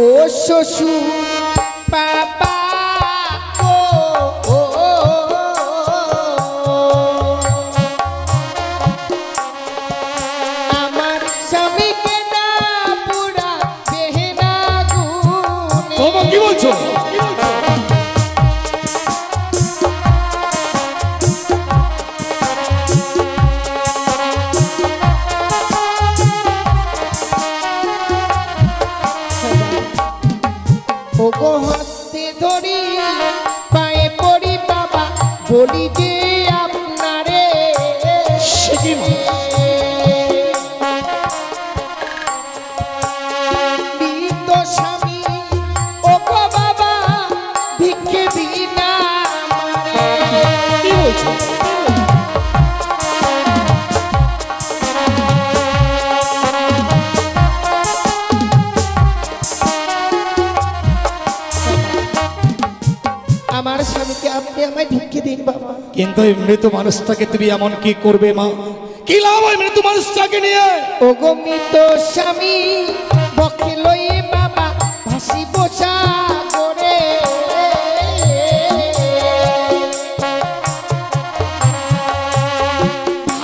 ও শ্বশুর বাবা গো, আমার স্বামীকে না পুরা বেহেনা গুনে। বৌমা কি বলছো? হাতে ধরি পায়ে পড়ি বাবা বলি যে আপনারে সে কি মা? বৃদ্ধ স্বামী ও গো বাবা ভিক্ষে বিনা কি বলছো? আমার স্বামীকে আপনি আমায় ভিক্ষে দিন বাবা। কিন্তু এই মৃত মানুষটাকে তুমি এমন কি করবে মা? কি লাভ ওই মৃত মানুষটাকে নিয়ে? ও গো মৃত স্বামী বক্ষে লয়ে বাবা ভাসি বসা করে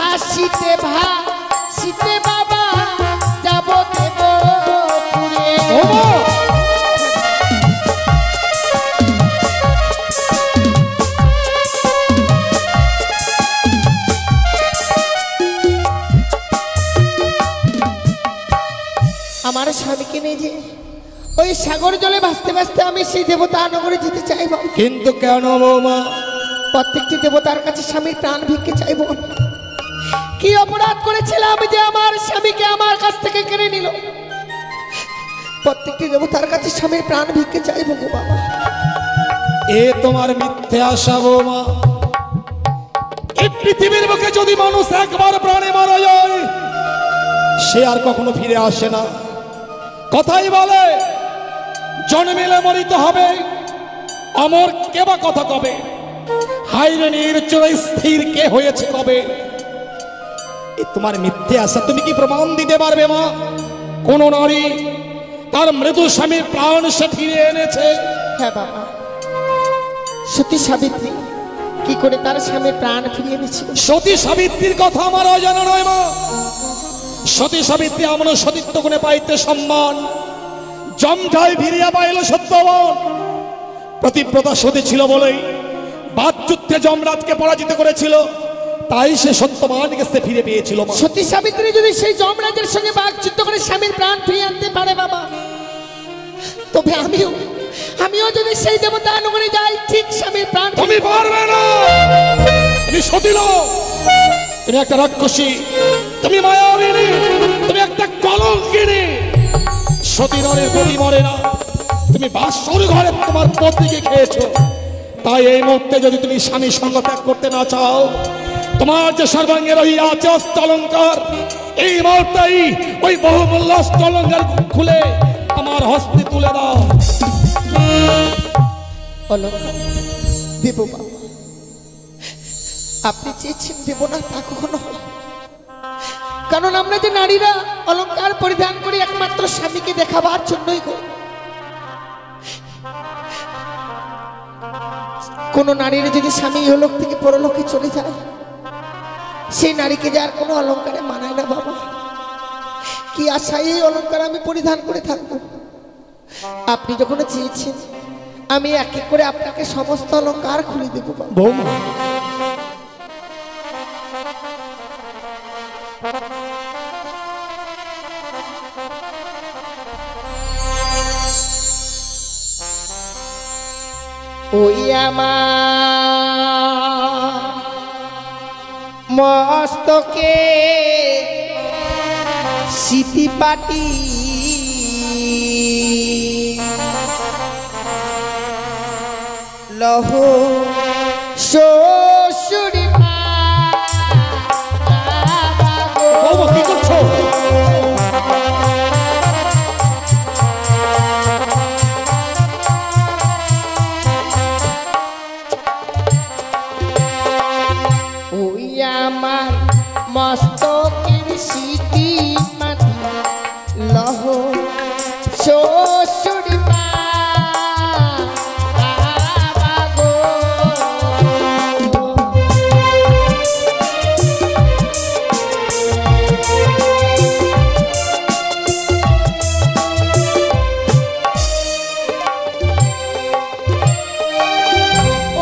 ভাসিতে বাবা যাব দেব পুরে। ও মা! আমার স্বামীকে নিয়ে যে ওই সাগর জলে ভাসতে ভাসতে আমি সেই দেবতা নগরে যেতে চাইব। কিন্তু কেন বৌমা? প্রত্যেকটি দেবতার কাছে স্বামীর প্রাণ ভিক্ষে চাইব। কি অপরাধ করেছিলাম যে আমার স্বামীকে আমার কাছ থেকে কেড়ে নিল? প্রত্যেকটি দেবতার কাছে স্বামীর প্রাণ ভিক্ষে চাইব গো বাবা। এ তোমার মিথ্যে আশা বৌমা। এই পৃথিবীর বুকে যদি মানুষ একবার প্রাণে মারা যায় সে আর কখনো ফিরে আসে না। কথাই বলে জন্মিলে মরিতে হবে, অমর কে বা কথা কবে? হাইরে নির্চয় স্থির কে হয়েছে কবে? এ তোমার মিথ্যে আশা। তুমি কি প্রমাণ দিতে পারবে মা কোন নারী তার মৃত্যু স্বামীর প্রাণ সে ফিরে এনেছে? হ্যাঁ বাবা, সতী সাবিত্রী কি করে তার স্বামীর প্রাণ ফিরিয়ে এনেছিল। সতী সাবিত্রীর কথা আমার অজানা নয় মা। সতী সাবিত্রী আমরা সতীত্ব গুণে পাইতে সম্মান, জমঠাই ফিরিয়া পাইল সত্যবান। প্রতিব্রতা সতী ছিল বলেই বাদযুদ্ধে যমরাজকে পরাজিত করেছিল, তাই সে সত্যবানকে সে ফিরে পেয়েছিল মা। সতী সাবিত্রী যদি সেই যমরাজের সঙ্গে বাকযুদ্ধ করে স্বামীর প্রাণ ফিরিয়ে আনতে পারে বাবা, তবে আমিও যদি সেই দেবতা নগরে যাই ঠিক স্বামীর প্রাণ। তুমি পারবে না, তুমি সতী নও, তুমি একটা রাক্ষসী, তুমি মায়াবিনী, তুমি একটা কলঙ্কিনী। সতী নরের পতি মরে না, তুমি বাসর ঘরে তোমার পতিকে খেয়েছো। তাই এই মুহূর্তে যদি তুমি স্বামী সঙ্গ ত্যাগ করতে না চাও, তোমার যে সর্বাঙ্গে রহিয়া আছে অষ্ট অলঙ্কার, এই মুহূর্তেই ওই বহুমূল্য অষ্ট অলঙ্কার খুলে আমার হস্তে তুলে দাও। অলঙ্কার দেব বাবা, আপনি চেয়েছেন দেব না তা কখনো হয়? কারণ আমরা যে নারীরা অলঙ্কার পরিধান করি একমাত্র স্বামীকে দেখাবার জন্যই গো। কোন নারীর যদি স্বামী ইহলোক থেকে পরলোকে চলে যায়, সেই নারীকে যে আর কোনো অলঙ্কারে মানায় না বাবা। কি আশায় এই অলঙ্কার আমি পরিধান করে থাকবো? আপনি যখন চেয়েছেন আমি এক এক করে আপনাকে সমস্ত অলঙ্কার খুলে দেবো বাবা। বৌমা, ওই আমার মস্তকে সিটি পাটি লহ শ্বশুরি মা। বৌমা কি করছো? ওই আমার মস্তকের সিটি মাটি লহ শ্বশুরি মা। বাবা গো,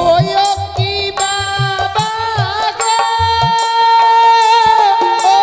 ওই কি বাবা গো, ও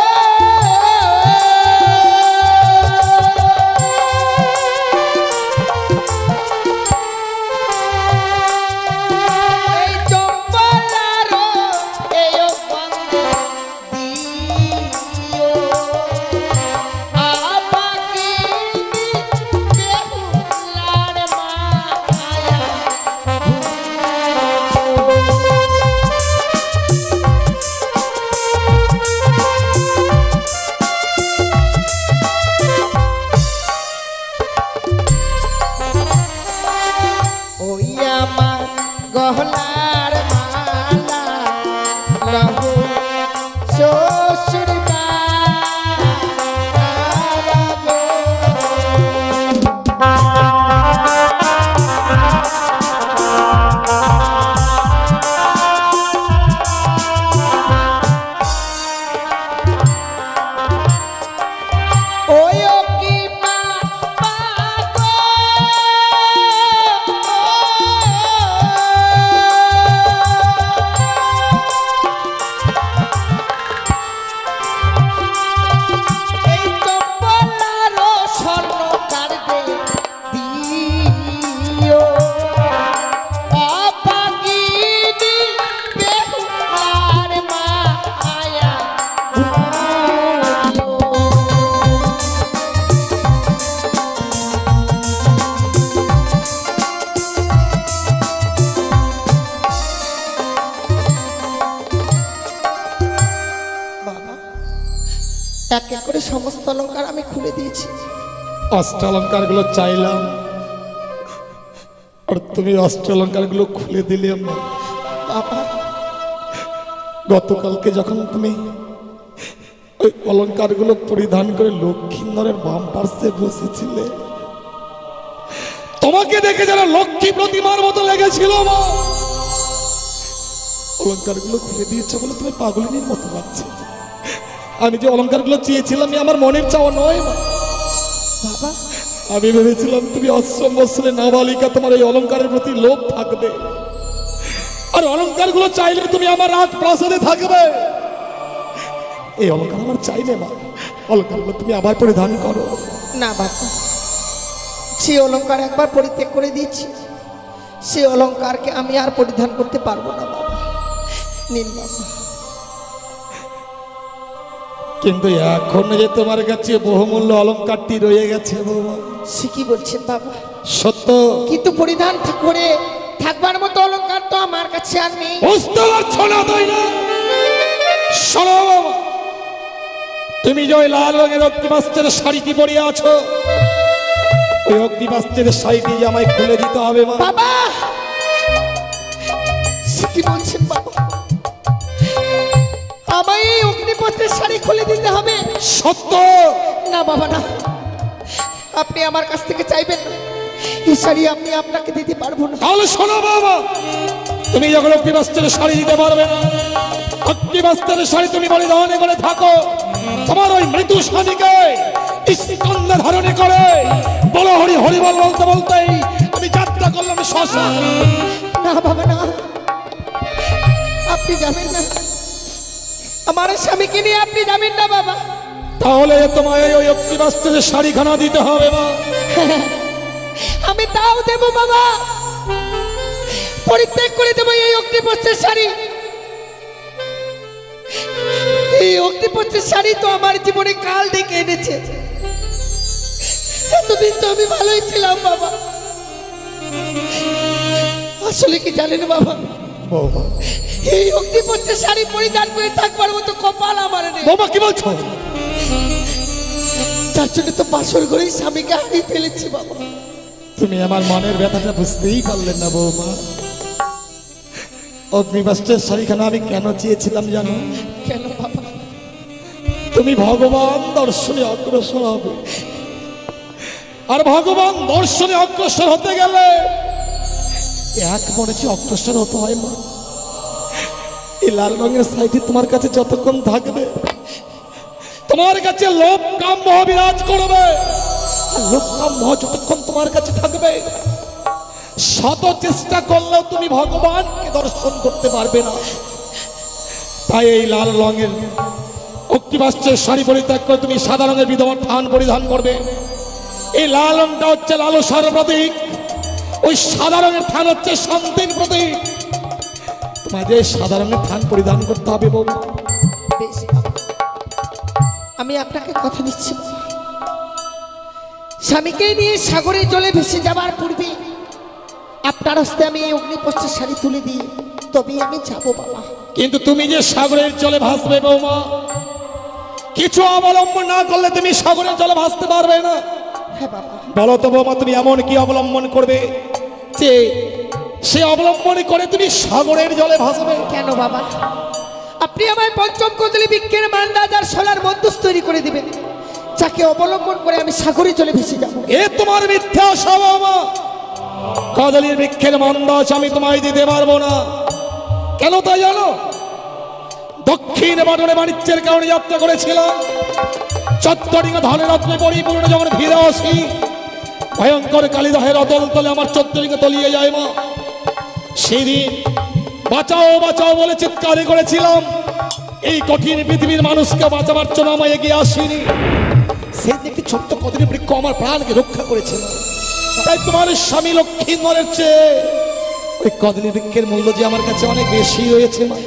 আমার গহনার মালা লহো শ্বশুর বাবা গো। ওই ও কি মা গো এই চম্পলারো স্বর্ণ কাটবে দিও অপাগিনী বেহুলার মায়া ভুলিও। বাবা এক এক করে সমস্ত অলংকার আমি খুলে দিয়েছি। অষ্টালঙ্কার গুলো চাইলাম আর তুমি অষ্টালঙ্কার গুলো খুলে দিলে মা। বাবা গতকালকে যখন তুমি ওই অলঙ্কার গুলো পরিধান করে লক্ষ্মীন্দরের বাম পার্শ্বে বসেছিলে, তোমাকে দেখে যারা লক্ষ্মী প্রতিমার মতো লেগেছিল মা। অলঙ্কার গুলো খুলে দিয়েছে বলে তুমি পাগলিনীর মতো লাগছে। আমি যে অলঙ্কার গুলো চেয়েছিলাম এ আমার মনের চাওয়া নয় মা। বাবা আমি ভেবেছিলাম তুমি অষ্টম বৎসরের নাবালিকা, তোমার এই অলঙ্কারের প্রতি লোভ থাকবে আর অলঙ্কার গুলো চাইলে তুমি আমার রাজ প্রাসাদে থাকবে। এই অলঙ্কার আমার চাইলে মা, অলঙ্কার গুলো তুমি আবার পরিধান করো। না বাবা, সে অলংকার একবার পরিত্যাগ করে দিয়েছি, সে অলংকারকে আমি আর পরিধান করতে পারবো না বাবা। নিন বাবা। কিন্তু এখন যে তোমার কাছে বহুমূল্য অলঙ্কারটি রয়ে গেছে বাবা। সে কি বলছেন বাবা? সত্য কিন্তু পরিধান করে থাকবার মতো অলংকার তো আমার কাছে আর নেই। বুঝতে পারছো না তাই না? শোনো বাবা, তুমি যে ওই লাল রঙের অগ্নিবাস্ত্রের শাড়িটি পরে আছো, ওই অগ্নিবাস্ত্রের শাড়িটি যে আমায় খুলে দিতে হবে মা। বাবা সে কি বলছেন বাবা? আমায় এই অগ্নিপত্রের শাড়ি খুলে দিতে হবে? সত্য। না বাবা না, আপনি আমার কাছ থেকে চাইবেন না, এই শাড়ি আমি আপনাকে দিতে পারবো না। তাহলে শোনো বাবা, তুমি যখন অগ্নিবাস্ত্রের শাড়ি দিতে পারবে না, অগ্নিবাস্ত্রের শাড়ি তুমি পরিধান করে থাকো, তোমার ওই মৃত্যু স্বামীকে স্কন্ধে ধারণে করে বলো হরি হরি বল বলতে বলতেই আমি যাত্রা করলাম শ্মশান। না বাবা না, আপনি যাবেন না, আমার স্বামীকে নিয়ে আপনি যাবেন না বাবা। তাহলে তোমায় ওই অগ্নিবাস্ত্রের শাড়িখানা দিতে হবে মা। আমি তাও দেব বাবা, পরিত্যাগ করে দেবো এই অগ্নিপত্রের শাড়ি। এই অগ্নিপত্রের শাড়ি তো আমার জীবনে কাল ডেকে এনেছে। এতদিন তো আমি ভালোই ছিলাম বাবা। আসলে কি জানেন বাবা, বাবা এই অগ্নিপত্রের শাড়ি পরিধান করে থাকবার মতো কপাল আমার নেই। বাবা কি বলছো? যার জন্য তো বাসর ঘরেই স্বামীকে হারিয়ে ফেলেছি বাবা। তুমি আমার মনের ব্যথাটা বুঝতেই পারলেন না বৌমা। অগ্নিবাস্ত্রের শাড়িখানা আমি কেন চেয়েছিলাম জানো? কেন বাবা? তুমি ভগবান দর্শনে অগ্রসর হবে, আর ভগবান দর্শনে অগ্রসর হতে গেলে এক মনে অগ্রসর হতে হয় মা। এই লাল রঙের শাড়িটি তোমার কাছে যতক্ষণ থাকবে, তোমার কাছে লোভ কাম মোহ বিরাজ করবে। আর লোভ কাম মোহ যতক্ষণ তোমার কাছে থাকবে, শত চেষ্টা করলেও তুমি ভগবানকে দর্শন করতে পারবে না। তাই এই লাল রঙের অগ্নিবাস্ত্রের শাড়ি পরিত্যাগ করে তুমি সাদা রঙের বিধবার থান পরিধান করবে। এই লাল রঙটা হচ্ছে লালসার প্রতীক, ওই সাদা রঙের থান হচ্ছে শান্তির প্রতীক। তোমাকে সাদা রঙের থান পরিধান করতে হবে বাবু। বেশ বাবা, আমি আপনাকে কথা দিচ্ছি, স্বামীকে নিয়ে সাগরে জলে ভেসে যাবার পূর্বে আপনার হস্তে আমি এই অগ্নিপত্রের শাড়ি তুলে দিই, তবেই আমি যাবো বাবা। কিন্তু তুমি যে সাগরের জলে ভাসবে বৌমা, কিছু অবলম্বন না করলে তুমি সাগরের জলে ভাসতে পারবে না। হ্যাঁ বাবা। বলো তো বৌমা, তুমি এমন কি অবলম্বন করবে যে সে অবলম্বন করে তুমি সাগরের জলে ভাসবে। কেন বাবা, আপনি আমায় পঞ্চম কদলি বৃক্ষের মান্দাজ আর সোলার মধ্যস্থ তৈরি করে দিবেন, যাকে অবলম্বন করে আমি সাগরে চলে ভেসে যাব। এ তোমার মিথ্যা স্বভাব। কদলির বৃক্ষের মান্দাজ আমি তোমায় দিতে পারবো না। কেন তাই জানো? দক্ষিণ বাটনে বাণিজ্যের কারণে যাত্রা করেছিলাম, চত্বরিঙ্গা ধানের রত্নে পরিপূর্ণ যখন ফিরে আসি, ভয়ঙ্কর কালিদাহের অতল তলে আমার চত্বরিঙ্গা তলিয়ে যায় মা। সেদিন বাঁচাও বাঁচাও বলে চিৎকার করেছিলাম, এই কঠিন পৃথিবীর মানুষকে বাঁচাবার জন্য আমায় এগিয়ে আসিনি। সেই একটি ছোট্ট কদলি বৃক্ষ আমার প্রাণকে রক্ষা করেছিল। তাই তোমার স্বামী লক্ষ্মীন্দরের চেয়ে ওই কদলি বৃক্ষের মূল্য যে আমার কাছে অনেক বেশি হয়েছে মা।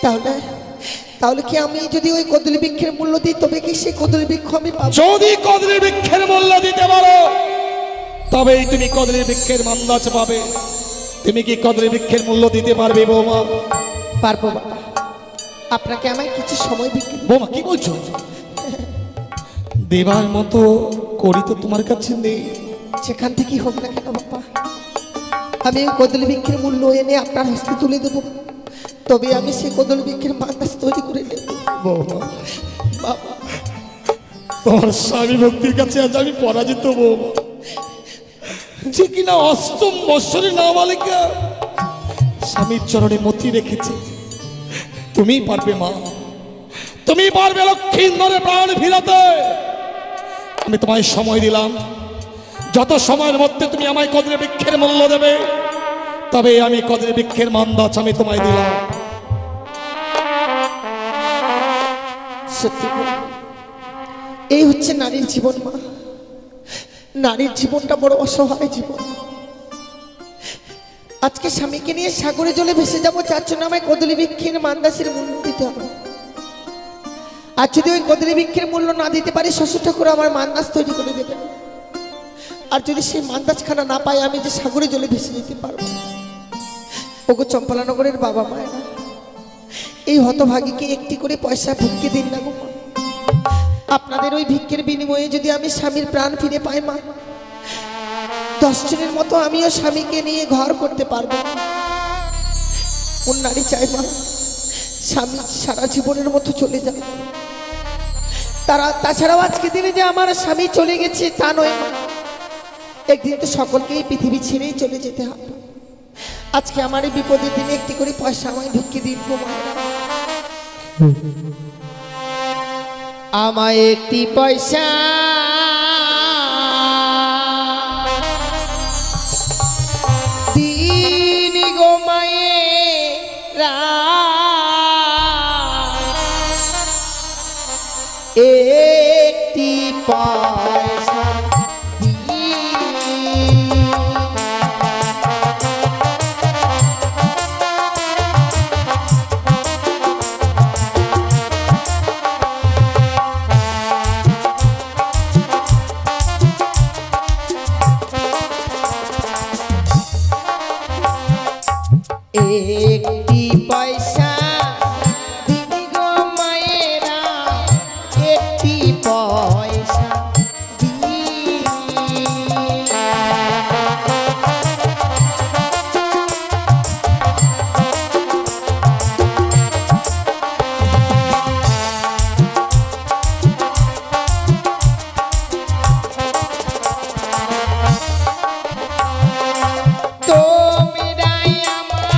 তাহলে তাহলে কি আমি যদি ওই কদলি বৃক্ষের মূল্য দিই, তবে কি সেই কদলি বৃক্ষ আমি পাবো? যদি কদলি বৃক্ষের মূল্য দিতে পারো, তবেই তুমি কদলি বৃক্ষের মান্দাজ পাবে। তুমি কি কদলি বৃক্ষের মূল্য দিতে পারবে বৌমা? পারবো বাবা, আপনাকে আমায় কিছু সময় দিতে। বৌমা কি বলছো? দেবার মতো করি তো তোমার কাছে নেই। সেখান থেকেই হোক না কেন বাবা, আমি ওই কদলি বৃক্ষের মূল্য এনে আপনার হস্তে তুলে দেবো, তবে আমি সেই কদলি বৃক্ষের মান্দাজ তৈরি করে নেব। বৌমা বাবা, তোমার স্বামী ভক্তির কাছে আজ আমি পরাজিত বৌমা। যে কিনা অষ্টম বৎসরের নাবালিকা স্বামীর চরণে মতি রেখেছে। তুমি পারবে মা, তুমি পারবে লক্ষ্মীন্দরের প্রাণ ফিরাতে। আমি তোমায় সময় দিলাম, যত সময়ের মধ্যে তুমি আমায় কদলি বৃক্ষের মূল্য দেবে, তবে আমি কদলি বৃক্ষের মান্দাজ আমি তোমায় দিলাম। সত্যি গো, এই হচ্ছে নারীর জীবন মা। নারীর জীবনটা বড় অসহায় জীবন। আজকে স্বামীকে নিয়ে সাগরে জলে ভেসে যাবো, যার জন্য আমায় কদলি বৃক্ষের মান্দাসের মূল্য দিতে হবে। আর যদি ওই কদলি বৃক্ষের মূল্য না দিতে পারি, শ্বশুর ঠাকুর আমার মান্দাস তৈরি করে দেবেন। আর যদি সেই মান্দাজখানা না পাই, আমি যে সাগরে জলে ভেসে যেতে পারবো। ওগো চম্পালানগরের বাবা মায়েরা, এই হতভাগীকে একটি করে পয়সা ভিক্ষে দিন না গো মা। আপনাদের ওই ভিক্ষের বিনিময়ে যদি আমি স্বামীর প্রাণ ফিরে পাই মা, 10 জনের মতো আমিও স্বামীকে নিয়ে ঘর করতে পারবো। কোন নারী চাই মা স্বামী সারা জীবনের মতো চলে যায়? তাছাড়াও আজকে দিনে যে আমার স্বামী চলে গেছে তা নয় মা, একদিন তো সকলকে এই পৃথিবী ছেড়েই চলে যেতে হবে। আজকে আমার এই বিপদের দিনে একটি করে পয়সা আমায় ভিক্ষে দিন গো মা। আমায় একটি পয়সা দিন গো মায়েরা, একটি পয়সা একটি পয়সা দিদি গো মায়েরা, একটি পয়সা তোমরাই আমার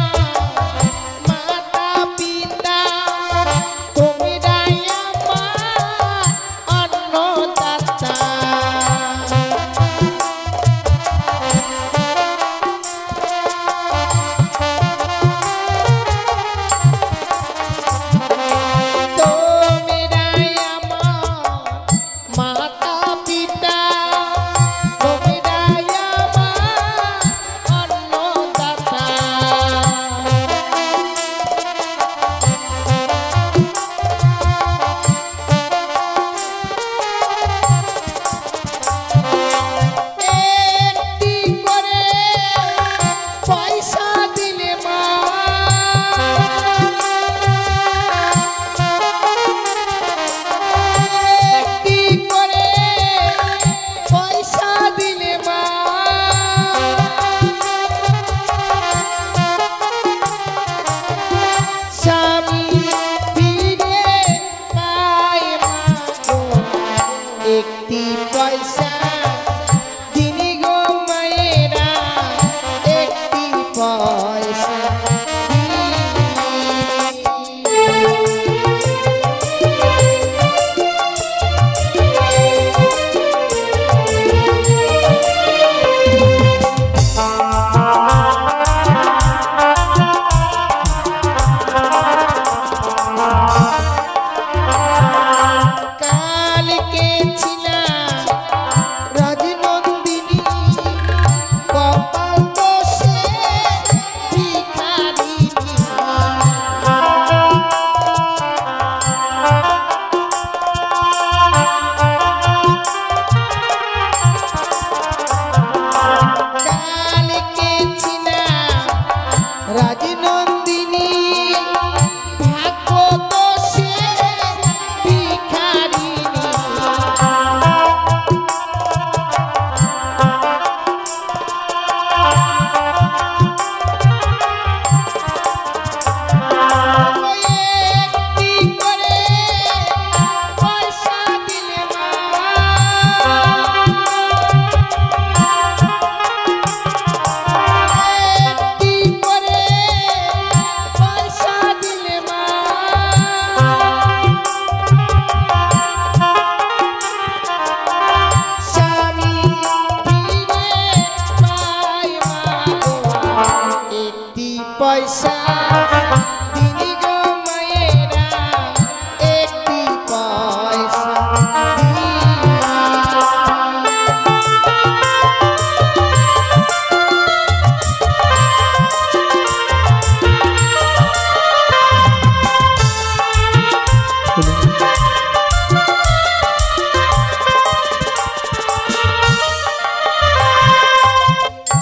পয়সা দিনি গো মায়েরা একটি পয়সা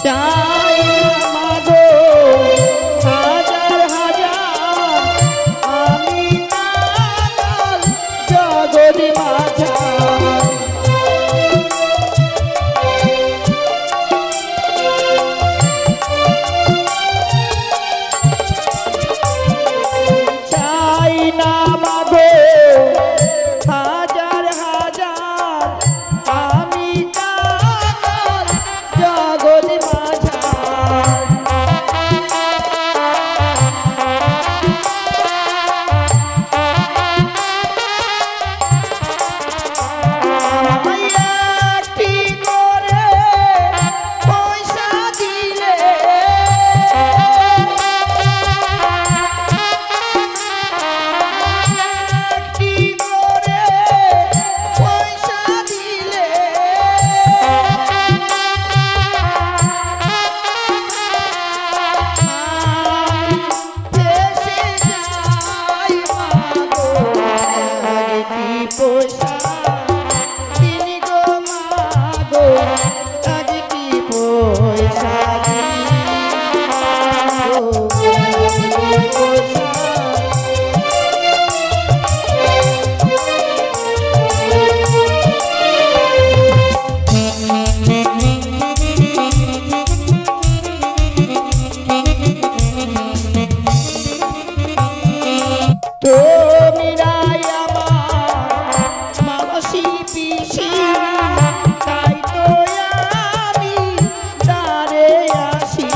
চাই মাগো হাজার হাজার আমি কাঙাল জগৎ মাঝার চাই না মাগো হাজার হাজার আমি কাঙাল জগৎ মাঝার একটি করে পয়সা দিলে একটি করে পয়সা দিলে দেশে যাই মাগো একটি পয়সা দিনি গো মাগো একটি পয়সা তুমি রাই আমার মাসি পিসি তাই তো আমি দাঁড়ে আসি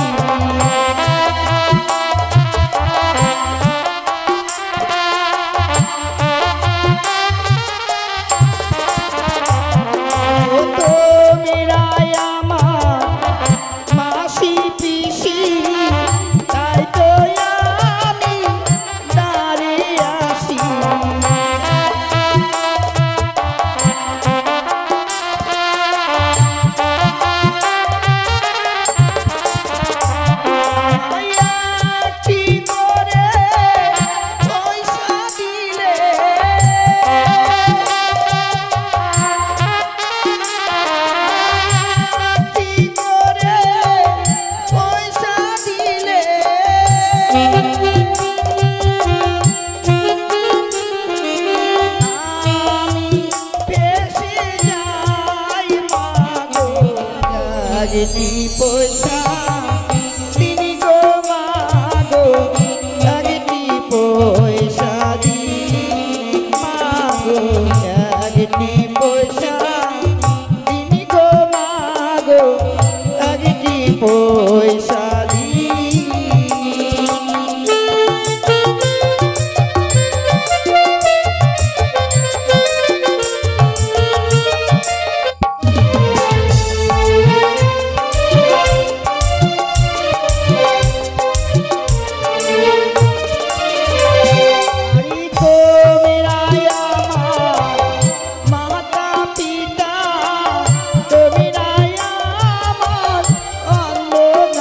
তুমি রাই আমার মাসি পিসি তাই তো আমি দাঁড়ে আসি একটি করে পয়সা দিলে একটি করে পয়সা দিলে আমি পেশে যাই মাগো একটি পয়সা দিনি গো মাগো একটি পয়সা দি মাগো একটি পয়সা দিনি গো মাগো একটি পয়সা দি মাতা পিতা তুমি রাই আমার অন্য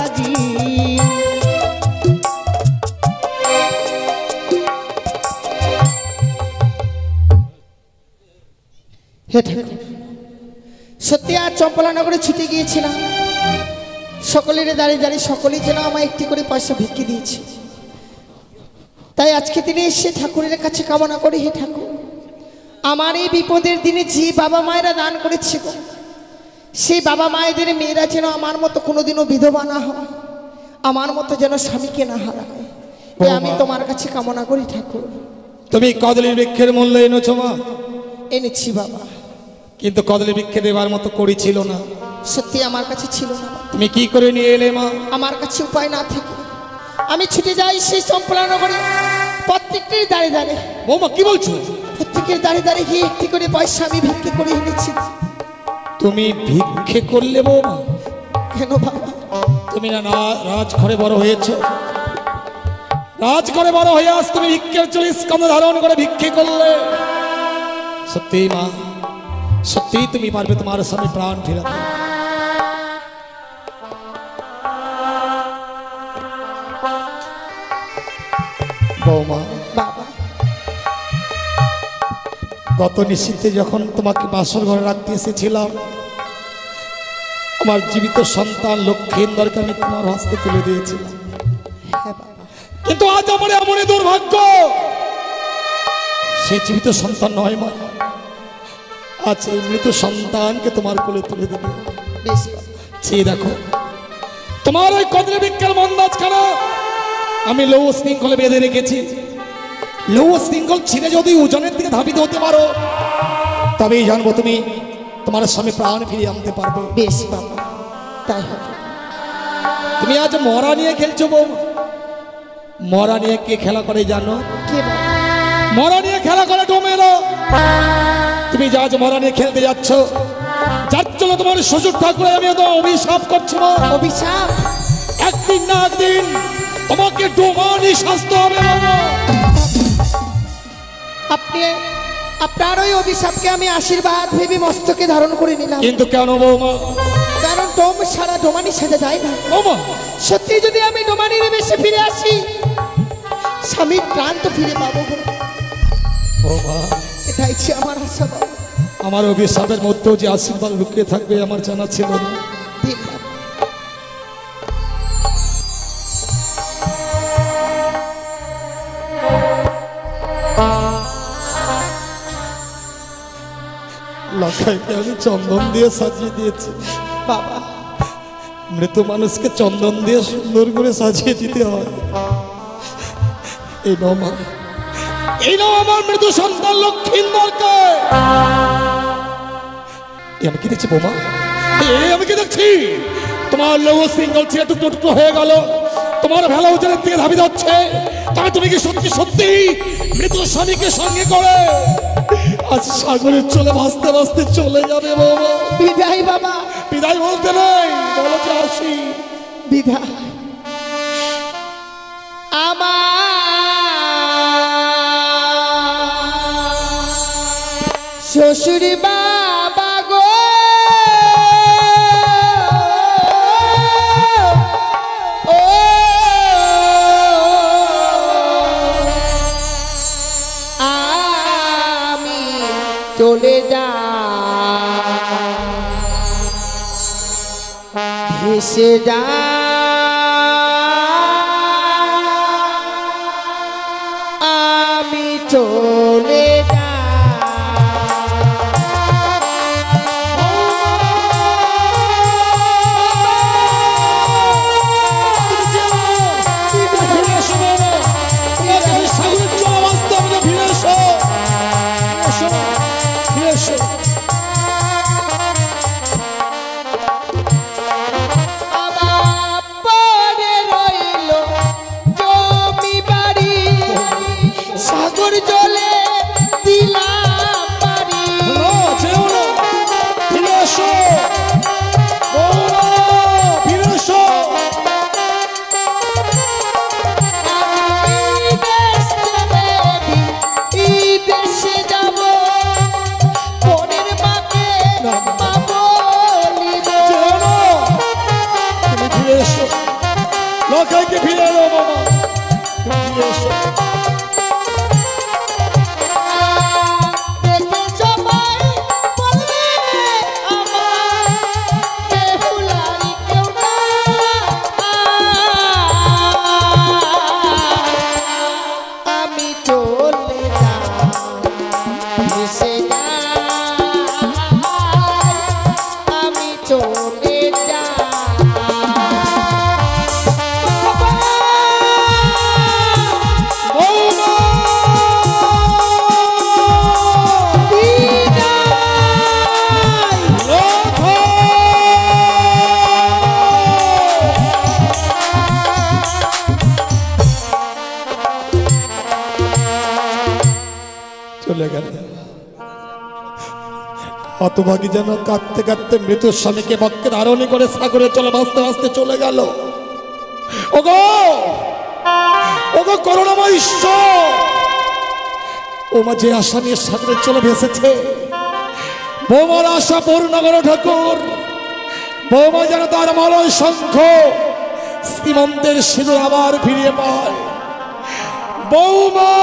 আজি হে ঠাকুর, সত্যি আজ চম্পলানগরে ছুটে গিয়েছিলাম, সকলের দাঁড়িয়ে দাঁড়িয়ে সকলেই যেন আমায় একটি করে পয়সা ভিক্ষে দিয়েছে। তাই আজকে দিনে এসে ঠাকুরের কাছে কামনা করি, হে ঠাকুর, আমার এই বিপদের দিনে যে বাবা মায়েরা দান করেছে গো, সেই বাবা মায়েদের মেয়েরা যেন আমার মতো কোনোদিনও বিধবা না হয়, আমার মতো যেন স্বামীকে না হারায়, এ আমি তোমার কাছে কামনা করি ঠাকুর। তুমি কদলীর বৃক্ষের মূল্য এনেছো মা, এনেছি বাবা, কিন্তু কদলী বৃক্ষে দেবার মতো করি ছিল না। সত্যি আমার কাছে ছিল না বাবা। তুমি কি করে নিয়ে এলে মা? আমার কাছে উপায় না থেকে আমি ছুটে যাই সেই চম্পলানগরে, প্রত্যেকটির দাঁড়িয়ে দাঁড়িয়ে, বৌমা কি বলছো? প্রত্যেকের দাঁড়িয়ে দাঁড়িয়ে গিয়ে একটি করে পয়সা আমি ভিক্ষে করে এনেছি। তুমি ভিক্ষে করলে বৌমা? কেন বাবা? তুমি না রাজঘরে বড় হয়েছো, রাজঘরে বড় হয়ে আজ তুমি ভিক্ষের চল্লিশ স্কন্ধ ধারণ করে ভিক্ষে করলে। সত্যি মা, সত্যি তুমি পারবে তোমার স্বামী প্রাণ ফেরাতে? বৌমা, বাবা, গত নিশীথে যখন তোমাকে বাসর ঘরে রাখতে এসেছিলাম, আমার জীবিত সন্তান লক্ষ্মীন্দরকে আমি তোমার হস্তে তুলে দিয়েছিলাম, হ্যাঁ বাবা, কিন্তু আজ আমার এমনই দুর্ভাগ্য, সে জীবিত সন্তান নয় মা, আজ এই মৃত সন্তানকে তোমার কোলে তুলে দেবে। বেশ বাবা। চেয়ে দেখো, তোমার ওই কদলী বৃক্ষের মন্দাজখানা আমি লৌহ শৃঙ্খলে বেঁধে রেখেছি। লৌহ শৃঙ্খল ছিঁড়ে যদি ওজনের দিকে ধাবিত হতে পারো, তবেই জানবো তুমি তোমার স্বামী প্রাণ ফিরিয়ে আনতে পারবে। বেশ বাবা, তাই হবে। তুমি আজ মরা নিয়ে খেলছো বৌমা, মরা নিয়ে কে খেলা করে জানো? কে বাবা? মরা নিয়ে খেলা করে ডোমেরা। তুমি যা আজ মরা নিয়ে খেলতে যাচ্ছ, যার জন্য তোমার শ্বশুর ঠাকুরে আমি তো অভিশাপ করছি মা। অভিশাপ? একদিন না একদিন তোমাকে ডোমানি শাস্তি হবে বাবা। আপনি আপনার ওই অভিশাপকে আমি আশীর্বাদ ভেবে মস্তকে ধারণ করে নিলাম। কিন্তু কেন বৌমা? কারণ ডোম সারা ডোমানি সাজা যায় না। বৌমা, সত্যি যদি আমি ডোমানির বেশে ফিরে আসি, স্বামীর প্রাণ তো ফিরে পাবো গো। বৌমা, এটাই ছিল আমার আশা বাবা। আমার অভিশাপের মধ্যেও যে আশীর্বাদ লুকিয়ে থাকবে আমার জানা ছিল না। দিন বাবা। লখাইকে আমি চন্দন দিয়ে সাজিয়ে দিয়েছি বাবা, মৃত মানুষকে চন্দন দিয়ে সুন্দর করে সাজিয়ে দিতে হয়। এই নাও মা, এই নাও আমার মৃত সন্তান লক্ষ্মীন্দরকে। আমি কি দেখছি বৌমা? আমি কি দেখছি? তোমার লৌহ শৃঙ্খল ছিঁড়ে টুকরো টুকরো হয়ে গেল, তোমার ভেলা উজানের দিকে ধাবিত হচ্ছে। তবে তুমি কি সত্যি সত্যি মৃত স্বামীকে সঙ্গে করে আজ সাগরের চলে ভাসতে ভাসতে চলে যাবে বৌমা? বিদায় বাবা। বিদায় বলতে নেই, বলো যে আসি। বিদায়। আমার শ্বশুর বাবা গো, ও আমি চলে যা ভেসে যা আমি চলে যা। আমার পরে রইল জমি বাড়ি, সাগর জলে এসো, লকাইকে ফিরে এলো বাবা, তুমি ফিরে এসো। চলে গেল। হতভাগী যেন কাঁদতে কাঁদতে মৃত স্বামীকে বক্ষে ধারণী করে সাগরে চলে ভাসতে ভাসতে চলে গেল। ওগো ওগো করুণাময় ঈশ্বর, ওমা যে আশা নিয়ে সাগরে চলে ভেসেছে, বৌমার আশা পূর্ণ করো ঠাকুর। বৌমা যেন তার মলয় শঙ্খ শ্রীমন্তের সিঁদুর আবার ফিরিয়ে পায়। বৌমা